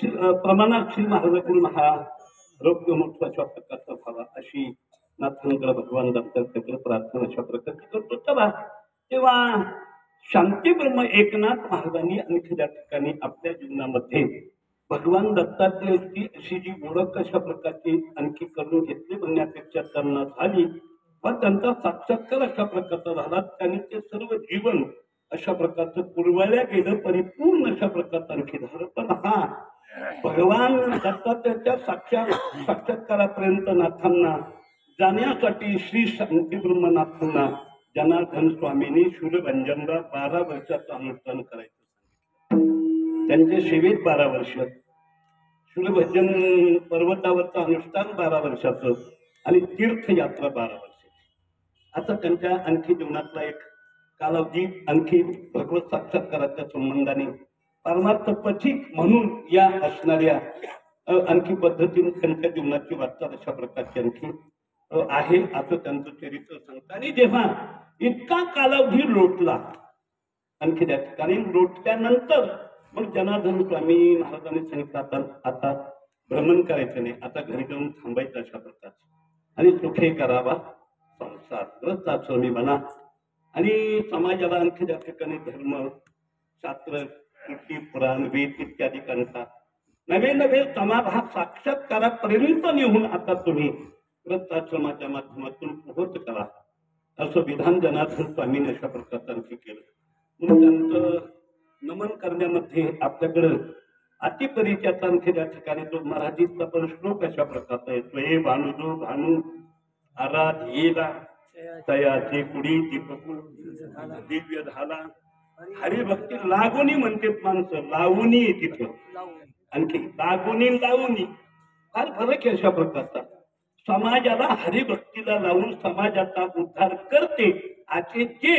प्रमाणात श्री महाराजांकडून हा आरोग्य महत्वाच्या प्रकारचा व्हावा अशी नाथांकडे भगवान दत्तात्रयाकडे प्रार्थना अशा प्रकारची करतो. चला तेव्हा शांती ब्रह्म एकनाथ महाराजांनी आणखी त्या ठिकाणी आपल्या जीवनामध्ये भगवान दत्तात्रयाची अशी जी ओळख अशा प्रकारची आणखी करून घेतली म्हणण्यापेक्षा त्यांना झाली व त्यांचा साक्षात्कार अशा प्रकारचा झाला. त्यांनी ते सर्व जीवन अशा प्रकारचं पुरवायला गेलं, परिपूर्ण अशा प्रकारचं आणखी झालं. पण हा भगवान दत्तात्रयाच्या साक्षात्कारापर्यंत नाथांना जाण्यासाठी श्री शांती ब्रह्मनाथांना जनार्दन स्वामींनी शूलभंजनला 12 वर्षाचं अनुष्ठान करायचं सांगितलं. त्यांच्या सेवेत 12 वर्ष, शूलभंजन पर्वतावरचं अनुष्ठान 12 वर्षाचं आणि तीर्थयात्रा 12 वर्षाची. आता त्यांच्या आणखी जीवनातला एक कालावधी आणखी भगवत साक्षात्काराच्या संबंधाने परमार्थ पथिक म्हणून या असणाऱ्या आणखी पद्धतीने त्यांच्या जीवनाची वाटचाल अशा प्रकारची आणखी आहे असं त्यांचं चरित्र सांगतं. आणि जेव्हा इतका कालावधी लोटला आणखी त्या ठिकाणी लोटल्यानंतर मग जनार्दन स्वामी महाराजांनी सांगितलं आता भ्रमण करायचं नाही, आता घरी जाऊन थांबायचं अशा प्रकारचं आणि सुखे करावा संसार ग्रस्ताश्रमी बना आणि समाजाला आणखी त्या ठिकाणी धर्म शास्त्र कृती पुराण वेद इत्यादी करतात. नवे नवे समाज हा साक्षात्कारापर्यंत नेऊन आता तुम्ही ग्रस्ताश्रमाच्या माध्यमातून पोहोच करा असं विधान जनार्दन स्वामीने अशा प्रकारचं आणखी केलं. म्हणून त्यांचं नमन करण्यामध्ये आपल्याकडं अतिपरिचयाचा आणखी त्या ठिकाणी जो मराठीचा पण श्लोक अशा प्रकारचा येतो. हे भानुजो भानू आराधीला तयाचे कुडी दीपकू दिव्य झाला. हरिभक्ती लागोनी म्हणते माणसं, लावणी तिथं आणखी लागोनी लावणी फार फरक आहे अशा प्रकारचा. समाजाला हरिभक्तीला लावून समाजाचा उद्धार करते असे जे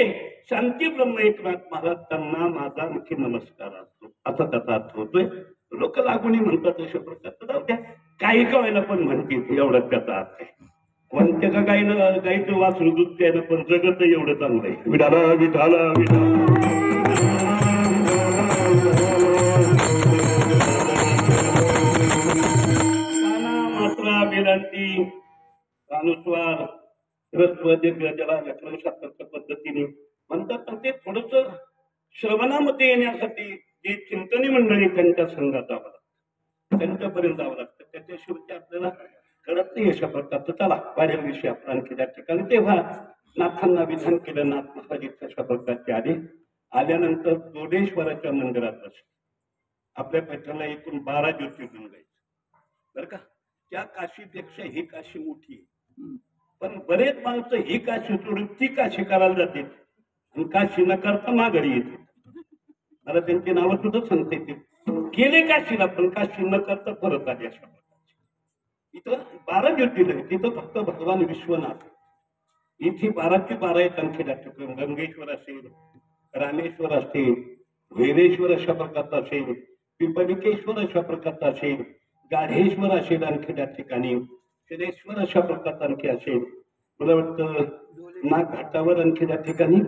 शांती ब्रह्म एकनाथ महाराज त्यांना माझा आणखी नमस्कार असतो असा त्याचा अर्थ होतोय. लोक लागोनी म्हणतात अशा प्रकारचं, जाऊ द्या काही कवायला पण म्हणतील एवढंच त्याचा अर्थ आहे. कोणत्या का गाईचं वासरू दूध प्यायला पण जगत एवढं चांगलं आहे. विठाला विठाला विठाला मात्रा विनंती अनुस्वार ज्याला व्याकरणशास्त्राच्या पद्धतीने म्हणतात ते थोडस श्रवणामध्ये येण्यासाठी जी चिंतनी मंडळी त्यांच्या संघात जावं लागतं, त्यांच्यापर्यंत जावं लागतं. त्याच्याशिवाय आपल्याला कळत नाही अशा प्रकारचं. चला वाढेल विषय आपण आणखी त्या ठिकाणी. तेव्हा नाथांना विधान केलं. नाथ महाराज अशा प्रकारचे आले. आल्यानंतर जोडेश्वराच्या मंदिरात बसले. आपल्या पैठणला एकूण 12 ज्योतिर्लिंग आहेत बरं का. त्या काशीपेक्षा ही काशी मोठी आहे. पण बरेच माणसं ही काशी सोडून ती काशी करायला जाते आणि काशी न करता माघारी येते. मला त्यांची नावं सुद्धा सांगता येतील. गेले काशीला पण काशी न करता परत आले अशा प्रकारचे. इथं 12 ज्योतिर्लिंग, तिथं फक्त भगवान विश्वनाथ. इथे 12ची 12 आहेत आणखी ठिकाणी. गंगेश्वर असेल, रामेश्वर असेल, वैरेश्वर अशा प्रकारचा असेल, पिपलिकेश्वर अशा प्रकारचा असेल, गाढेश्वर असेल आणखी त्या ठिकाणी, शनेश्वर अशा प्रकारचा आणखी असेल. मला वाटतं नागघाटावर आणखी त्या ठिकाणी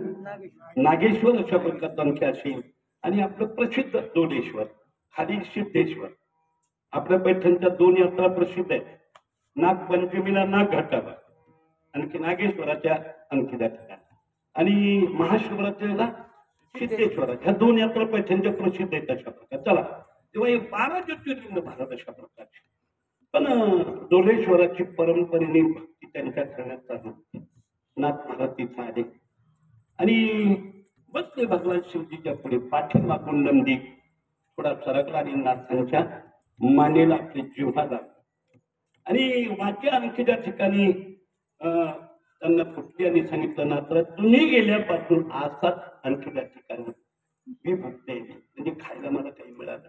नागेश्वर अशा प्रकारचा आणखी असेल. आणि आपलं प्रसिद्ध जोडेश्वर, खाली सिद्धेश्वर. आपल्या पैठणच्या 2 यात्रा प्रसिद्ध आहेत. नागपंचमीला नागघाटावर, आणखी नागेश्वराच्या आणखी त्या ठिकाणी, आणि महाशिवरात्रीला सिद्धेश्वरा. ह्या 2 यात्रा पैठणच्या प्रसिद्ध आहेत अशा प्रकार. चला तेव्हा हे 12 ज्योतिर्लिंग भारत अशा प्रकारचे. पण जोडेश्वराची परंपरेने भक्ती त्यांच्या करण्यात चालू. नाथ महाराज तिथे आले आणि बसले भगवान शिवजीच्या पुढे. पाठीमागून नंदी थोडा सरकला आणि नाथांच्या मानेला आपली जिव्हा लागली आणि वाच्या आणखी त्या ठिकाणी त्यांना फुटली आणि सांगितलं, नाथ तुम्ही गेल्यापासून आसात आणखी त्या ठिकाणी मी भक्त आहे, म्हणजे खायला मला काही मिळालं.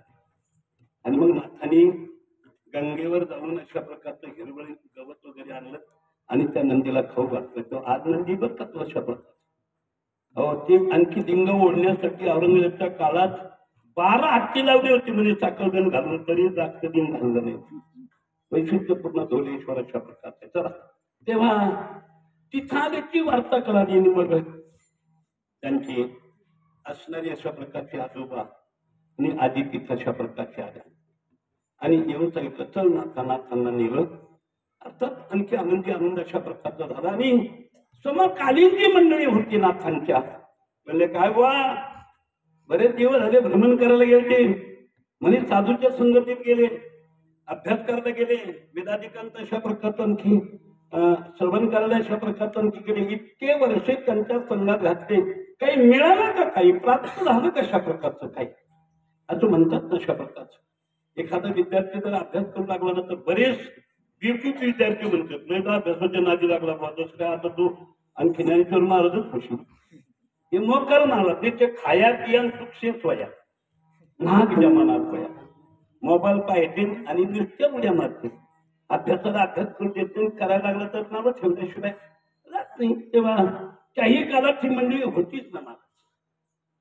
आणि मग नाथांनी गंगेवर जाऊन अशा प्रकारचं हिरवळ गवत वगैरे आणलं आणि त्या नंदीला खाऊ घातलं. तो आज नंदी बरं का तो अशा प्रकार. हो, ते आणखी लिंग ओढण्यासाठी औरंगजेबाच्या काळात 12 हत्ती लावली होती, म्हणजे साखळगण घालून तरी जास्त दिन घाललं नाही. वैशिष्ट्यपूर्ण धोलेश्वर अशा प्रकारचे. चला तेव्हा तिथं आल्याची वार्ता कळाली आणि मग त्यांची असणारी अशा प्रकारचे आजोबा आणि आधी तिथं अशा प्रकारचे आल्या. आणि येऊन सांगितलं चल नाथांना नेलं. अर्थात आणखी आनंद अशा प्रकारचा झाला. आणि समकालीन जी मंडळी होती नाथांच्या, म्हणले काय वा बरेच दिवस झाले भ्रमण करायला गेले, म्हणे साधूच्या संगतीत गेले, अभ्यास करायला गेले, वेदाधिकांत अशा प्रकारचं आणखी श्रवण करायला अशा प्रकारचं आणखी गेले. इतके वर्षे त्यांच्या संघात घातले, काही मिळालं का, काही प्राप्त झालं कशा प्रकारचं काही, असं म्हणतात तशा प्रकारचं. एखादा विद्यार्थी जर अभ्यास करू लागला ना तर बरेच बेवकूफ विद्यार्थी म्हणतात नाही तर अभ्यासाच्या नादी लागला पाहतोस काय, आता तू आणखी ज्ञानेश्वर महाराजच होशील. हे मोकर महाराज त्याचे खाया पिया सुखसे सोया नाग जमानात वया, मोबाईल पाहिजे आणि नृत्य उड्या मारते, अभ्यासाला अभ्यास करू देते, करायला लागलं तर नावं ठेवल्याशिवाय जात नाही. तेव्हा काही काळात ही मंडळी होतीच ना महाराज.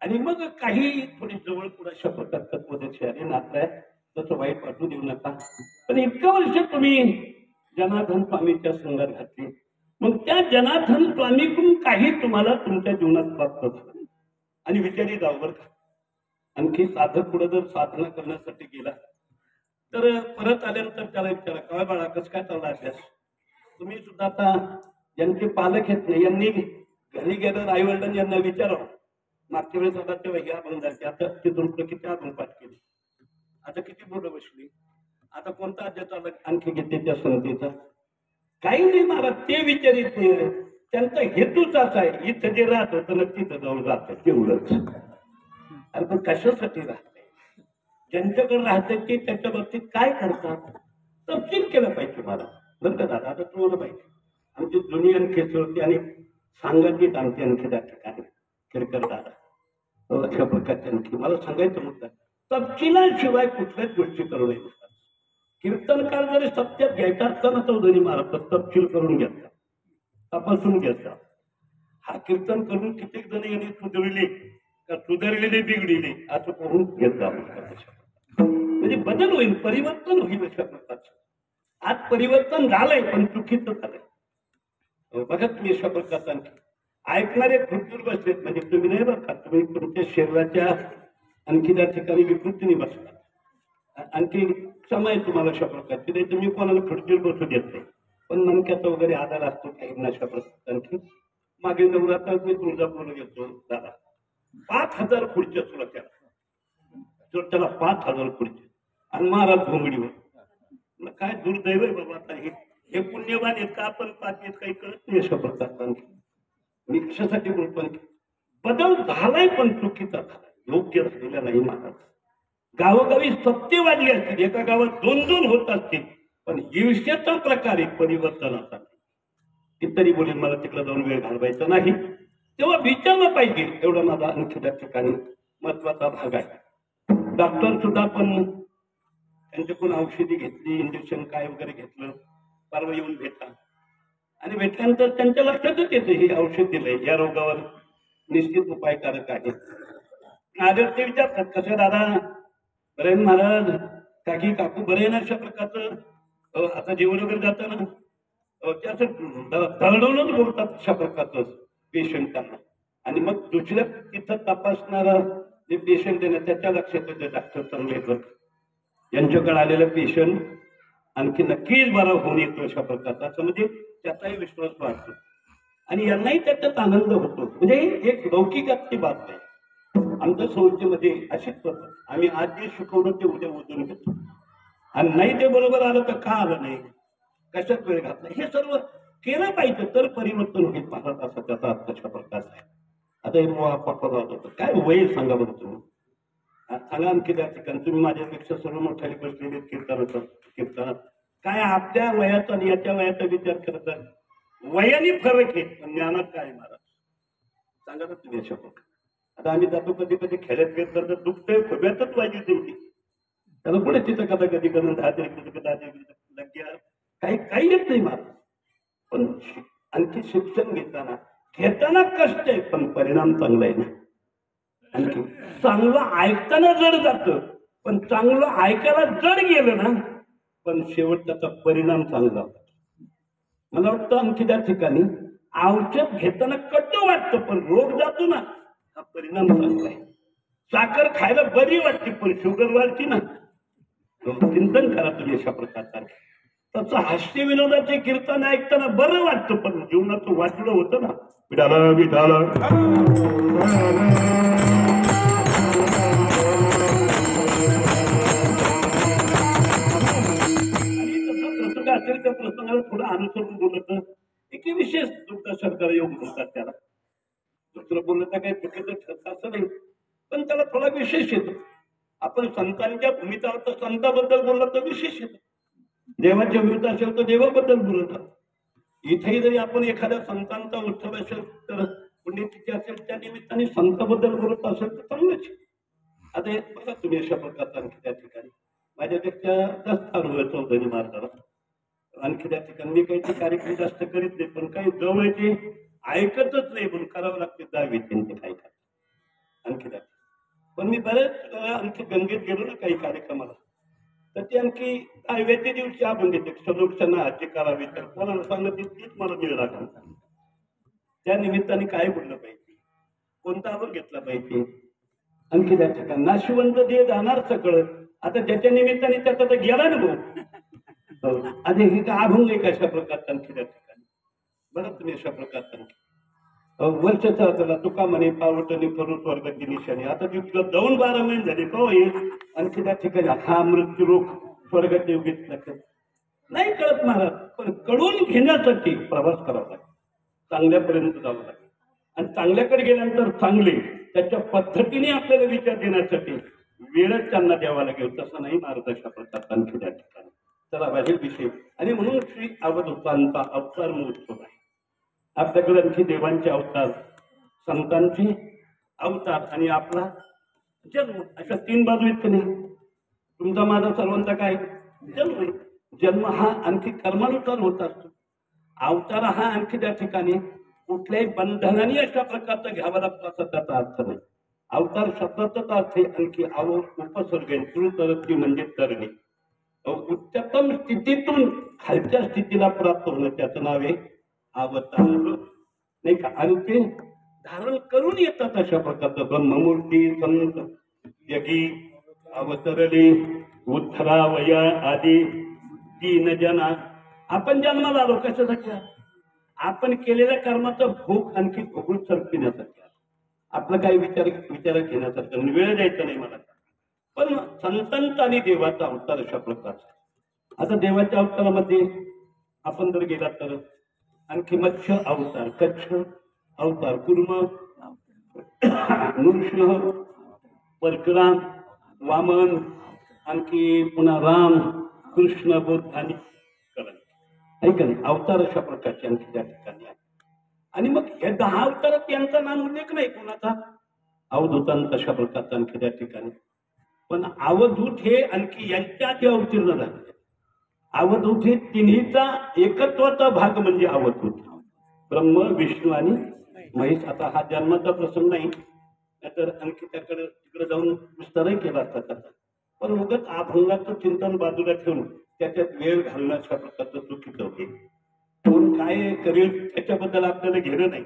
आणि मग काही थोडी जवळ पुढे अशा प्रकार तत्वदर्शी आले नातलाय तसं वाईट वाटू देऊ नका. पण इतकं वर्ष तुम्ही जनार्दन स्वामीच्या संघात घातली, मग त्या जनार्दन स्वामीकडून काही तुम्हाला तुमच्या जीवनात प्राप्त झालं. आणि विचारी जाऊ बरं का, आणखी साधक पुढे जर साधना करण्यासाठी गेला तर परत आल्यानंतर त्याला विचारा काय बाळा कसं काय चालला अभ्यास. तुम्ही सुद्धा आता ज्यांचे पालक आहेत ना यांनी घरी गेलं आई वडिलांनी यांना विचारावं मागच्या वेळेस आता तेव्हा ह्या बंधाचे आता तिथून किती आपण पाठ केली, आता किती बोट बसली, आता कोणता अध्याय चालला आणखी घेते त्या संगतीचा, काही नाही महाराज ते विचारित नाही. त्यांचा हेतूच असा आहे इथं जे राहत होतं ना तिथं जाऊन राहतं तेवढंच. अरे पण कशासाठी राहते, ज्यांच्याकडे राहते ते त्याच्या बाबतीत काय करतात तपशील केलं पाहिजे महाराज. बरं का दादा आता तुम्हाला पाहिजे आमची जुनी आणखी होती आणि सांगतीत आमची आणखी त्या ठिकाणी किरकर दादा अशा प्रकारचे आणखी मला सांगायचं मुद्दा तपशिलाशिवाय कुठल्याच गोष्टी करू नये. कीर्तनकार जरी सत्यात घ्यायचा असताना चौधरी महाराज तपशील करून घेतला, तपासून घेतला. हा कीर्तन करून कित्येक जण यांनी सुधरले का सुधारलेले बिघडले असं करून घेतला. म्हणजे बदल होईल, परिवर्तन होईल अशा प्रकारचं. आज परिवर्तन झालंय पण चुकीचं झालंय. बघा तुम्ही अशा प्रकारचं आणखी ऐकणारे खुर्चीवर बसलेत म्हणजे तुम्ही नाही बरं का, तुम्ही तुमच्या शरीराच्या आणखी त्या ठिकाणी विकृतीने बसला. आणखी समय तुम्हाला अशा प्रकारची नाही तुम्ही कोणाला खुर्चीवर बसू देत नाही, पण मनक्याचा वगैरे आधार असतो काही अशा प्रकारचा. आणखी मागे नवरात्रात मी तुळजापूरला गेलो दादा, 5,000 खुर्च्या सुरू केला, त्याला 5,000 खुर्ची आणि महाराज घोंगडीवर. काय दुर्दैव आहे बाबा, आता हे पुण्यवान आहेत का आपण पाहत काही कळत नाही अशा प्रकारचा. आणखी मी कशासाठी बोलतो, बदल झालाय पण चुकीचा झालाय, योग्य झालेला नाही महाराज. गावोगावी सत्यवादी असतील, एका गावात 2-2 होत असतील, पण हिंसेचा प्रकारे परिवर्तनाचा इतरी बोलेल मला तिकडे जाऊन वेळ घालवायचा नाही, तेव्हा विचारलं पाहिजे. एवढा माझा आणखी त्या ठिकाणी महत्वाचा भाग आहे. डॉक्टर सुद्धा पण त्यांच्याकडून औषधी घेतली, इंजेक्शन काय वगैरे घेतलं, परवा येऊन भेटा आणि भेटल्यानंतर त्यांच्या लक्षातच येते हे औषध दिलंय या रोगावर निश्चित उपायकारक आहे. आदर ते विचारतात कसं दादा बरे महाराज, काकी काकू बरे ना अशा प्रकारचं. आता जेवण वगैरे जातं ना त्याचं दळडवूनच बोलतात अशा प्रकारचं पेशंटांना. आणि मग दुसऱ्या तिथं तपासणारा जे पेशंट आहे ना त्याच्या लक्षात येते डॉक्टर चांगले येतात, यांच्याकडे आलेलं पेशंट आणखी नक्कीच बरा होऊन येतो अशा प्रकारचा, असं म्हणजे त्याचाही विश्वास वाढतो आणि यांनाही त्याच्यात आनंद होतो. म्हणजे एक लौकिकाची बात आहे. आमच्या संस्थेमध्ये अशीच पद्धत, आम्ही आज जे शिकवलं ते उद्या ओढून घेतो आणि नाही ते बरोबर आलं तर का आलं नाही, कशात वेळ घातला, हे सर्व केलं पाहिजे तर परिवर्तन होईल महाराज, असा त्याचा अर्थ अशा प्रकारचा आहे. आता हे पप्पा होतं काय वय सांगा बरं तुम्ही, सांगा आणखी त्या ठिकाणी तुम्ही माझ्यापेक्षा सर्व मोठ्याने बसलेले कीर्तनात काय आपल्या वयाचा आणि याच्या वयाचा विचार करतात. वयाने फरक आहे पण ज्ञानात काय महाराज सांगा तर तुम्ही अशा प्रकारे. आता आम्ही जातो कधी कधी खेळत घेत तर दुखतंय खोब्यातच वाईट होती त्याला पुढे तिथं कथा कधी करून 10 काही येत नाही महाराज. पण आणखी शिक्षण घेताना कष्ट आहे पण परिणाम चांगला आहे ना. आणखी चांगलं ऐकताना जड जातं पण चांगलं ऐकायला जड गेलं ना पण शेवट त्याचा परिणाम चांगला होता. मला वाटतं आणखी त्या ठिकाणी औषध घेताना कट्ट वाटतं पण रोग जातो ना हा परिणाम चांगला आहे. साखर खायला बरी वाटते पण शुगर वाढती ना चिंतन करा तुम्ही अशा प्रकारचा. तसं हास्य विनोदाचे कीर्तन ऐकताना बरं वाटतं, पण जीवनाचं वाटलं होतं ना, विठाला विठाला असेल त्या प्रसंगाला थोडं अनुसरून बोलत एक विशेष तुमचा सरकार योग म्हणतात त्याला. दुसरं बोलत काही चुकीचं ठरत असं नाही, पण त्याला थोडा विशेष येतो. आपण संतांच्या भूमिका तर संताबद्दल बोलला तर विशेष येतो, देवाच्या भूमिका असेल तर देवाबद्दल बोलत. इथेही जरी आपण एखाद्या संतांचा उत्सव असेल तर पुण्यतिथी असेल त्या निमित्ताने संताबद्दल बोलत असेल तर चांगलंच. आता हे बघा तुम्ही अशा प्रकारचा आणखी त्या ठिकाणी माझ्यापेक्षा जास्त अनुभव चौधरी महाराजाला. आणखी त्या ठिकाणी मी काही कार्यक्रम जास्त करीत नाही, पण काही जवळचे ऐकतच नाही म्हणून करावं लागते दहावी त्यांचे काही आणखी त्या. पण मी बरेच आणखी गंगेत गेलो ना काही कार्यक्रमाला, तर ते आणखी 10व्या दिवशी आपण घेते सलोक्षणा हत्या करावी, तर कोणाला सांगत तीच मला मिळ लागला. त्या निमित्ताने काय बोललं पाहिजे, कोणता आवर घेतला पाहिजे, आणखी त्या ठिकाणी नाशिवंत जे जाणार सगळं. आता ज्याच्या निमित्ताने त्याचा तर गेला ना भाऊ. आणि हे का अभंग आहे कशा प्रकारचा आणखी त्या ठिकाणी बरं तुम्ही अशा प्रकारचा वर्षाचा त्याला तुका म्हणे पावटणी करू स्वर्गाची निशाणी. आता ती तुला जाऊन 12 महिने झाले का येईल आणखी त्या ठिकाणी हा मृत्यू रोग स्वर्गाच्या योगीत नाही कळत महाराज. पण कळून घेण्यासाठी प्रवास करावा लागेल, चांगल्यापर्यंत जावं लागेल, आणि चांगल्याकडे गेल्यानंतर चांगले त्याच्या पद्धतीने आपल्याला विचार देण्यासाठी वेळच त्यांना द्यावा लागेल. तसं नाही महाराज अशा प्रकारचा आणखी त्या ठिकाणी. चला बाहेर विषय. आणि म्हणून श्री अवधूतांचा अवतार महोत्सव आहे आपल्याकडे. आणखी देवांचे अवतार, संतांचे अवतार आणि आपला जन्म, अशा 3 बाजू आहेत की नाही. तुमचा माझा सर्वांचा काय जन्म. जन्म हा आणखी कर्मानुसार होत असतो. अवतार हा आणखी त्या ठिकाणी कुठल्याही बंधनाने अशा प्रकारचा घ्यावा लागतो असा त्याचा अर्थ नाही. अवतार शब्दाचाच अर्थ आहे आणखी उपसर्ग म्हणजे तरणे. उच्चतम स्थितीतून खालच्या स्थितीला प्राप्त होणं त्याचं नाव आहे अवतार, नाही का. आणि ते धारण करून येतात अशा प्रकारचं ब्रह्ममूर्ती संत यगी अवतरले उद्धरावया आदी 3 जना. आपण जन्माला आलो कशासाठी, आपण केलेल्या कर्माचा भोग आणखी भोगून सरकण्यासाठी, आपलं काही विचार घेण्यासाठी वेळ द्यायचा नाही मला. पण संतांचा आणि देवाचा अवतार अशा प्रकारचा. आता देवाच्या अवतारामध्ये आपण जर गेला तर आणखी मत्स्य अवतार, कच्छ अवतार, कुर्म, नृसिंह, परशुराम, वामन, आणखी पुन्हा राम, कृष्ण, बुद्ध आणि करण अवतार अशा प्रकारचे आणखी त्या ठिकाणी आहे. आणि मग हे 10 अवतारात यांचा नाम उल्लेख नाही कोणाचा, अवधूतांचा अशा प्रकारचा आणखी त्या ठिकाणी. पण अवधूत हे आणखी यांच्या आधी अवतीर्ण झाले. अवधूत हे तिन्हीचा एकत्वाचा भाग म्हणजे अवधूत, ब्रह्म, विष्णू आणि महेश. आता हा जन्माचा प्रसंग नाही, तर आणखी त्याकडे तिकडे जाऊन विस्तारही केला असता त्याचा. पण उगाच अभंगाचं चिंतन बाजूला ठेवून त्याच्यात वेळ घालणं अशा प्रकारचं चुकीचं होते. कोण काय करेल त्याच्याबद्दल आपल्याला घेणं नाही,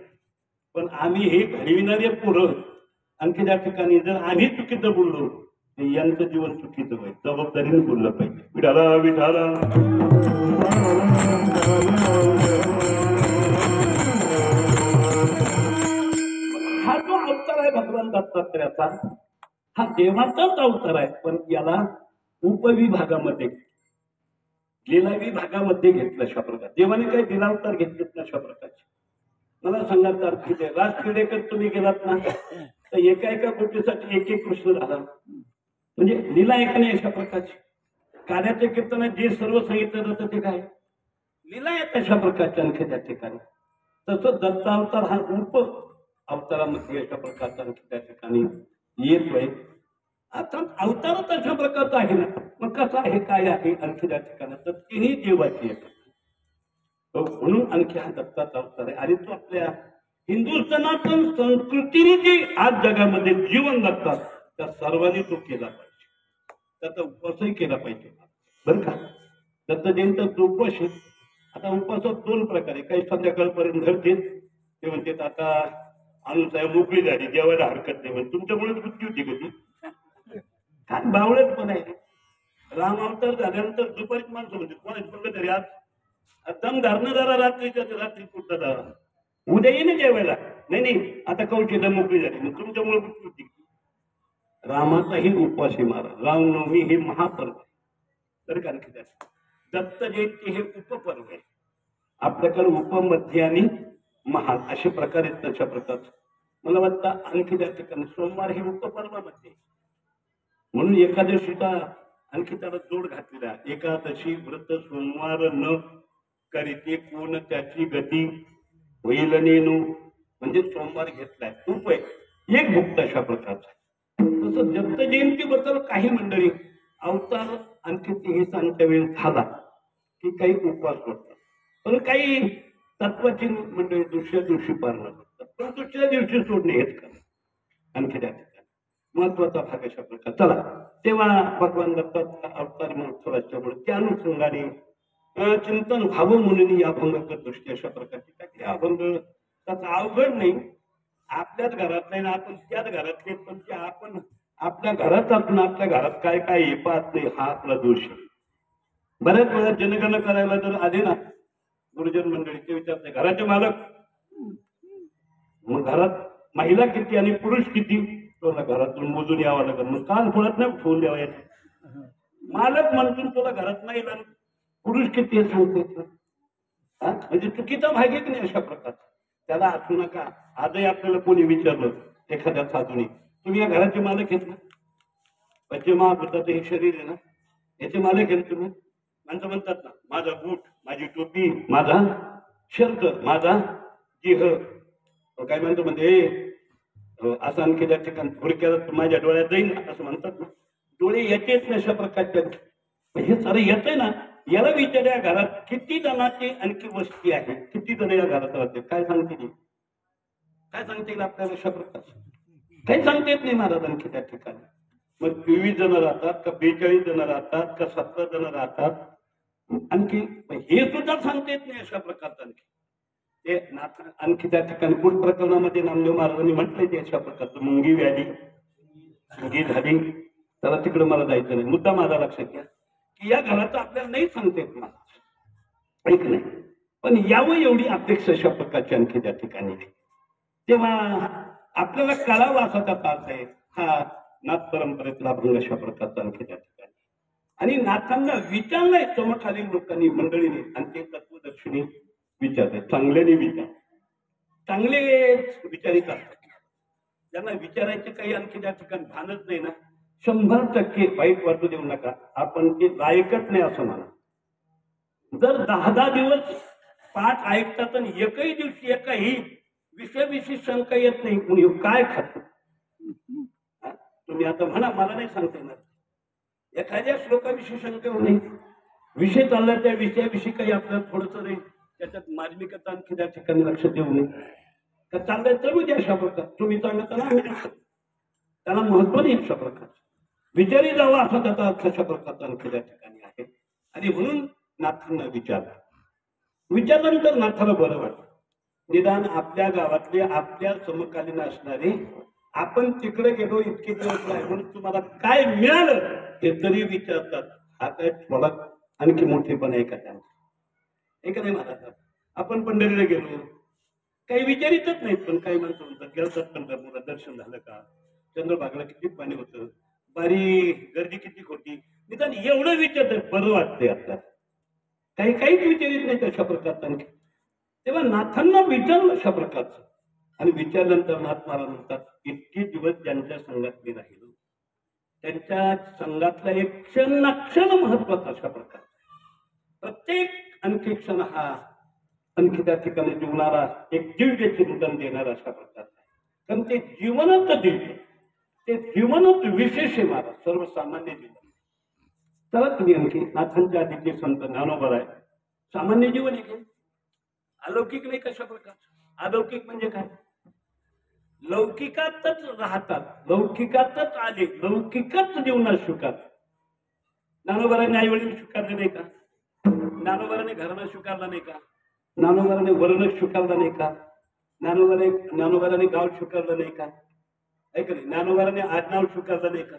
पण आम्ही हे घडविणारे पोरं आणखी त्या ठिकाणी जर आम्ही चुकीचं बोललो यांचं जीवन चुकीचं होईल. जबाबदारीने बोललं पाहिजे. विठाला विठाला हा जो अवतार आहे भगवान दत्तात्रयाचा, हा देवाचाच अवतार आहे. पण याला उपविभागामध्ये लीला विभागामध्ये घेतलं अशा प्रकार. देवाने काही लीला अवतार घेतलेत अशा प्रकारचे. मला सांगा तर राज खेडेकर तुम्ही गेलात ना, तर एका गोष्टीसाठी एक कृष्ण झाला. म्हणजे लीला एक नाही अशा प्रकारची. कार्याच्या कीर्तनात जे सर्व सांगितलं जातं ते काय लीला आहेत अशा प्रकारच्या आणखी त्या ठिकाणी. तसं दत्तावतार हा उप अवतारामध्ये अशा प्रकारचा आणखी त्या ठिकाणी येतोय. आता अवतारच अशा प्रकारचा आहे ना, मग कसं आहे काय आहे आणखी त्या ठिकाणी, तर तिन्ही देवाची आहे. म्हणून आणखी हा दत्ताचा अवतार आहे. आणि तो आपल्या हिंदू सनातन संस्कृतीने जे आज जगामध्ये जीवन जगतात त्या सर्वांनी तो केला पाहिजे. त्याचा उपवासही केला पाहिजे बरं का. दत्त जयंतीचा उपवास आहे. आता उपवासात 2 प्रकारे, काही संध्याकाळपर्यंत धरतेत, ते म्हणतात आता अनुसाहेब मोकळी झाली जेवायला हरकत नाही, म्हणजे तुमच्यामुळे मृत्यू होती कधी काय बावळत पण आहे. राम अवतार झाल्यानंतर दुपारीच माणसं म्हणजे कोणाच तरी आज दम धरणं जरा रात्रीच्या रात्री कुठं जरा उद्या येईन जेवायला. नाही नाही आता कौशल्य मोकळी झाली मग तुमच्यामुळे कुठली होती. रामाचाही उपवास महाराज रामनवमी हे महापर्व आहे. तर कारण की दत्त जयंती हे उपपर्व आहे. आपल्याकडे उपमध्ये आणि महान अशा प्रकारे तशा प्रकारचं मला वाटतं आणखी त्या ठिकाणी सोमवार हे उपपर्वामध्ये म्हणून एकादशीचा आणखी त्याला जोड घातलेला. एकादशी व्रत सोमवार न करीते कोण त्याची गती होईल नेनू म्हणजे सोमवार घेतलाय उप आहे एक भुक्त अशा प्रकारचा. तसं दत्त जयंतीबद्दल काही मंडळी अवतार आणखी ते सांगता वेळ झाला की काही उपवास करतात पण काही तत्वाची मंडळी दुसऱ्या दिवशी पाळणं करतात पण दुसऱ्या दिवशी सोडणे हेच करा. आणखी त्या ठिकाणी महत्वाचा भाग अशा प्रकार. चला तेव्हा भगवान दत्ताचा अवतार महोत्सव असल्यामुळे त्या अनुषंगाने चिंतन व्हावं म्हणून या अभंगाच्या दृष्टी अशा प्रकारची टाकली. अभंग त्याचा अवघड नाही. आपल्याच घरात नाही ना आपण त्याच घरातले पण ते आपण आपल्या घरात आपण आपल्या घरात काय काय हे पाहत नाही हा आपला दोष आहे. बऱ्याच वेळा जनगणना करायला जर आले ना गुरुजन मंडळी ते विचारते घराचे मालक मग घरात महिला किती आणि पुरुष किती तुला घरातून मोजून यावं लागेल. मग कान फुलत नाही ठेवून द्यावा याचे मालक म्हणतून तुला घरात नाही पुरुष किती सांगते म्हणजे चुकीचा भाग एक नाही अशा प्रकारचा. त्याला असू नका. आजही आपल्याला कोणी विचारलं एखाद्या साधूने तुम्ही या घराचे मालक आहेत ना पंचमहाभूताचं हे शरीर आहे ना याचे मालक आहेत तुम्ही. माणसं म्हणतात ना माझा बूट माझी टोपी माझा शर्ट माझा जिह काय म्हणतो म्हणजे असं आणखी त्या ठिकाणी थोडक्यात माझ्या डोळ्यात जाईल असं म्हणतात ना. डोळे येतेच ना अशा प्रकारच्या हे सारं येतंय ना. याला विचार या घरात किती जणांची आणखी वस्ती आहे किती जण या घरात राहते काय सांगतील काय सांगता येईल आपल्याला अशा प्रकारचं काही सांगता येत नाही महाराज. आणखी त्या ठिकाणी मग 23 जण राहतात का 42 जण राहतात का 17 जण राहतात आणखी हे सुद्धा सांगता येत नाही अशा प्रकारचं. आणखी ते आणखी त्या ठिकाणी कुठ प्रकरणामध्ये नामदेव महाराजांनी म्हटलंय ते अशा प्रकारचं मुंगी व्याधी मुंगी झाली त्याला तिकडे मला जायचं नाही. मुद्दा माझा लक्षात घ्या की या घराचं आपल्याला नाही सांगता येत मला ऐक नाही पण यावं एवढी अपेक्षा अशा प्रकारची आणखी त्या ठिकाणी. तेव्हा आपल्याला कळावा असा त्याचा अर्थ आहे हा नाथ परंपरेतला अभंग अशा प्रकारचा आणखी त्या ठिकाणी. आणि नाथांना विचारलंय समकालीन लोकांनी मंडळीने आणि ते तत्वदर्शनी विचारले चांगल्याने विचार चांगले विचारित असतात. ज्यांना विचारायचे काही आणखी त्या ठिकाणी भानच नाही ना 100% वाईट वाटू देऊ नका. आपण ते लायकच नाही असं म्हणा. जर 10 दिवस पाठ ऐकतात आणि एकही दिवशी एकही विषयाविषयी शंका येत नाही कुणी काय खात तुम्ही आता म्हणा मला नाही सांगता येणार एखाद्या श्लोकाविषयी शंका होऊ नये. विषय चालला त्या विषयाविषयी काही आपल्याला थोडंसं नाही त्याच्यात मार्मिकता आणखी त्या ठिकाणी लक्ष देऊ नये का चाललंय तर उद्या अशा प्रकार तुम्ही चांगलं आम्ही त्याला महत्व नाही अशा प्रकारचं विचारी जावा असा त्याचा अर्थ अशा प्रकारचा आणखी त्या ठिकाणी आहे. आणि म्हणून नाथांना विचारल्यानंतर नाथाला बरं वाटतं. निदान आपल्या गावातले आपल्या समकालीन असणारे आपण तिकडे गेलो इतके दिवस आहे म्हणून तुम्हाला काय मिळालं हे तरी विचारतात. हा काय थोडा आणखी मोठेपण आहे का त्यांचा एक नाही महाराज. आपण पंढरीला गेलो काही विचारितच नाहीत पण काही माणसं म्हणतात गेलतात पंढरपूरला दर्शन झालं का चंद्रभागेला किती पाणी होतं बारी गर्दी किती होती निदान एवढं विचारतात बरं वाटतंय आपल्याला. काहीच विचारित नाही तशा प्रकारचं आणखी. तेव्हा नाथांना विचारलं अशा प्रकारचं आणि विचारल्यानंतर नाथ महाराज म्हणतात इतके दिवस ज्यांच्या संघात मी राहिलो त्यांच्या संघातला एक क्षण महत्वाचा अशा प्रकारचा. प्रत्येक आणखी क्षण हा आणखी त्या ठिकाणी जीवनाला एक दिव्य चिंतन देणारा अशा प्रकारचा आहे. कारण ते जीवनच दिव्य ते जीवनच विशेष आहे महाराज सर्वसामान्य जीवन. चला तुम्ही आणखी नाथांच्या आधीचे संत ज्ञानोबा आहे सामान्य जीवन आहे अलौकिक नाही कशा प्रकारचं. अलौकिक म्हणजे काय लौकिकातच राहतात लौकिकातच आले लौकिकच जीवनात स्वीकारतात. ज्ञानोबाने आई वडील स्वीकारले नाही का ज्ञानोबाने घराणं स्वीकारला नाही का ज्ञानोबाने वर्ण स्वीकारलं नाही का ज्ञानोबाने गाव स्वीकारलं नाही का ऐक नाही ज्ञानोबाने आडनाव स्वीकारलं नाही का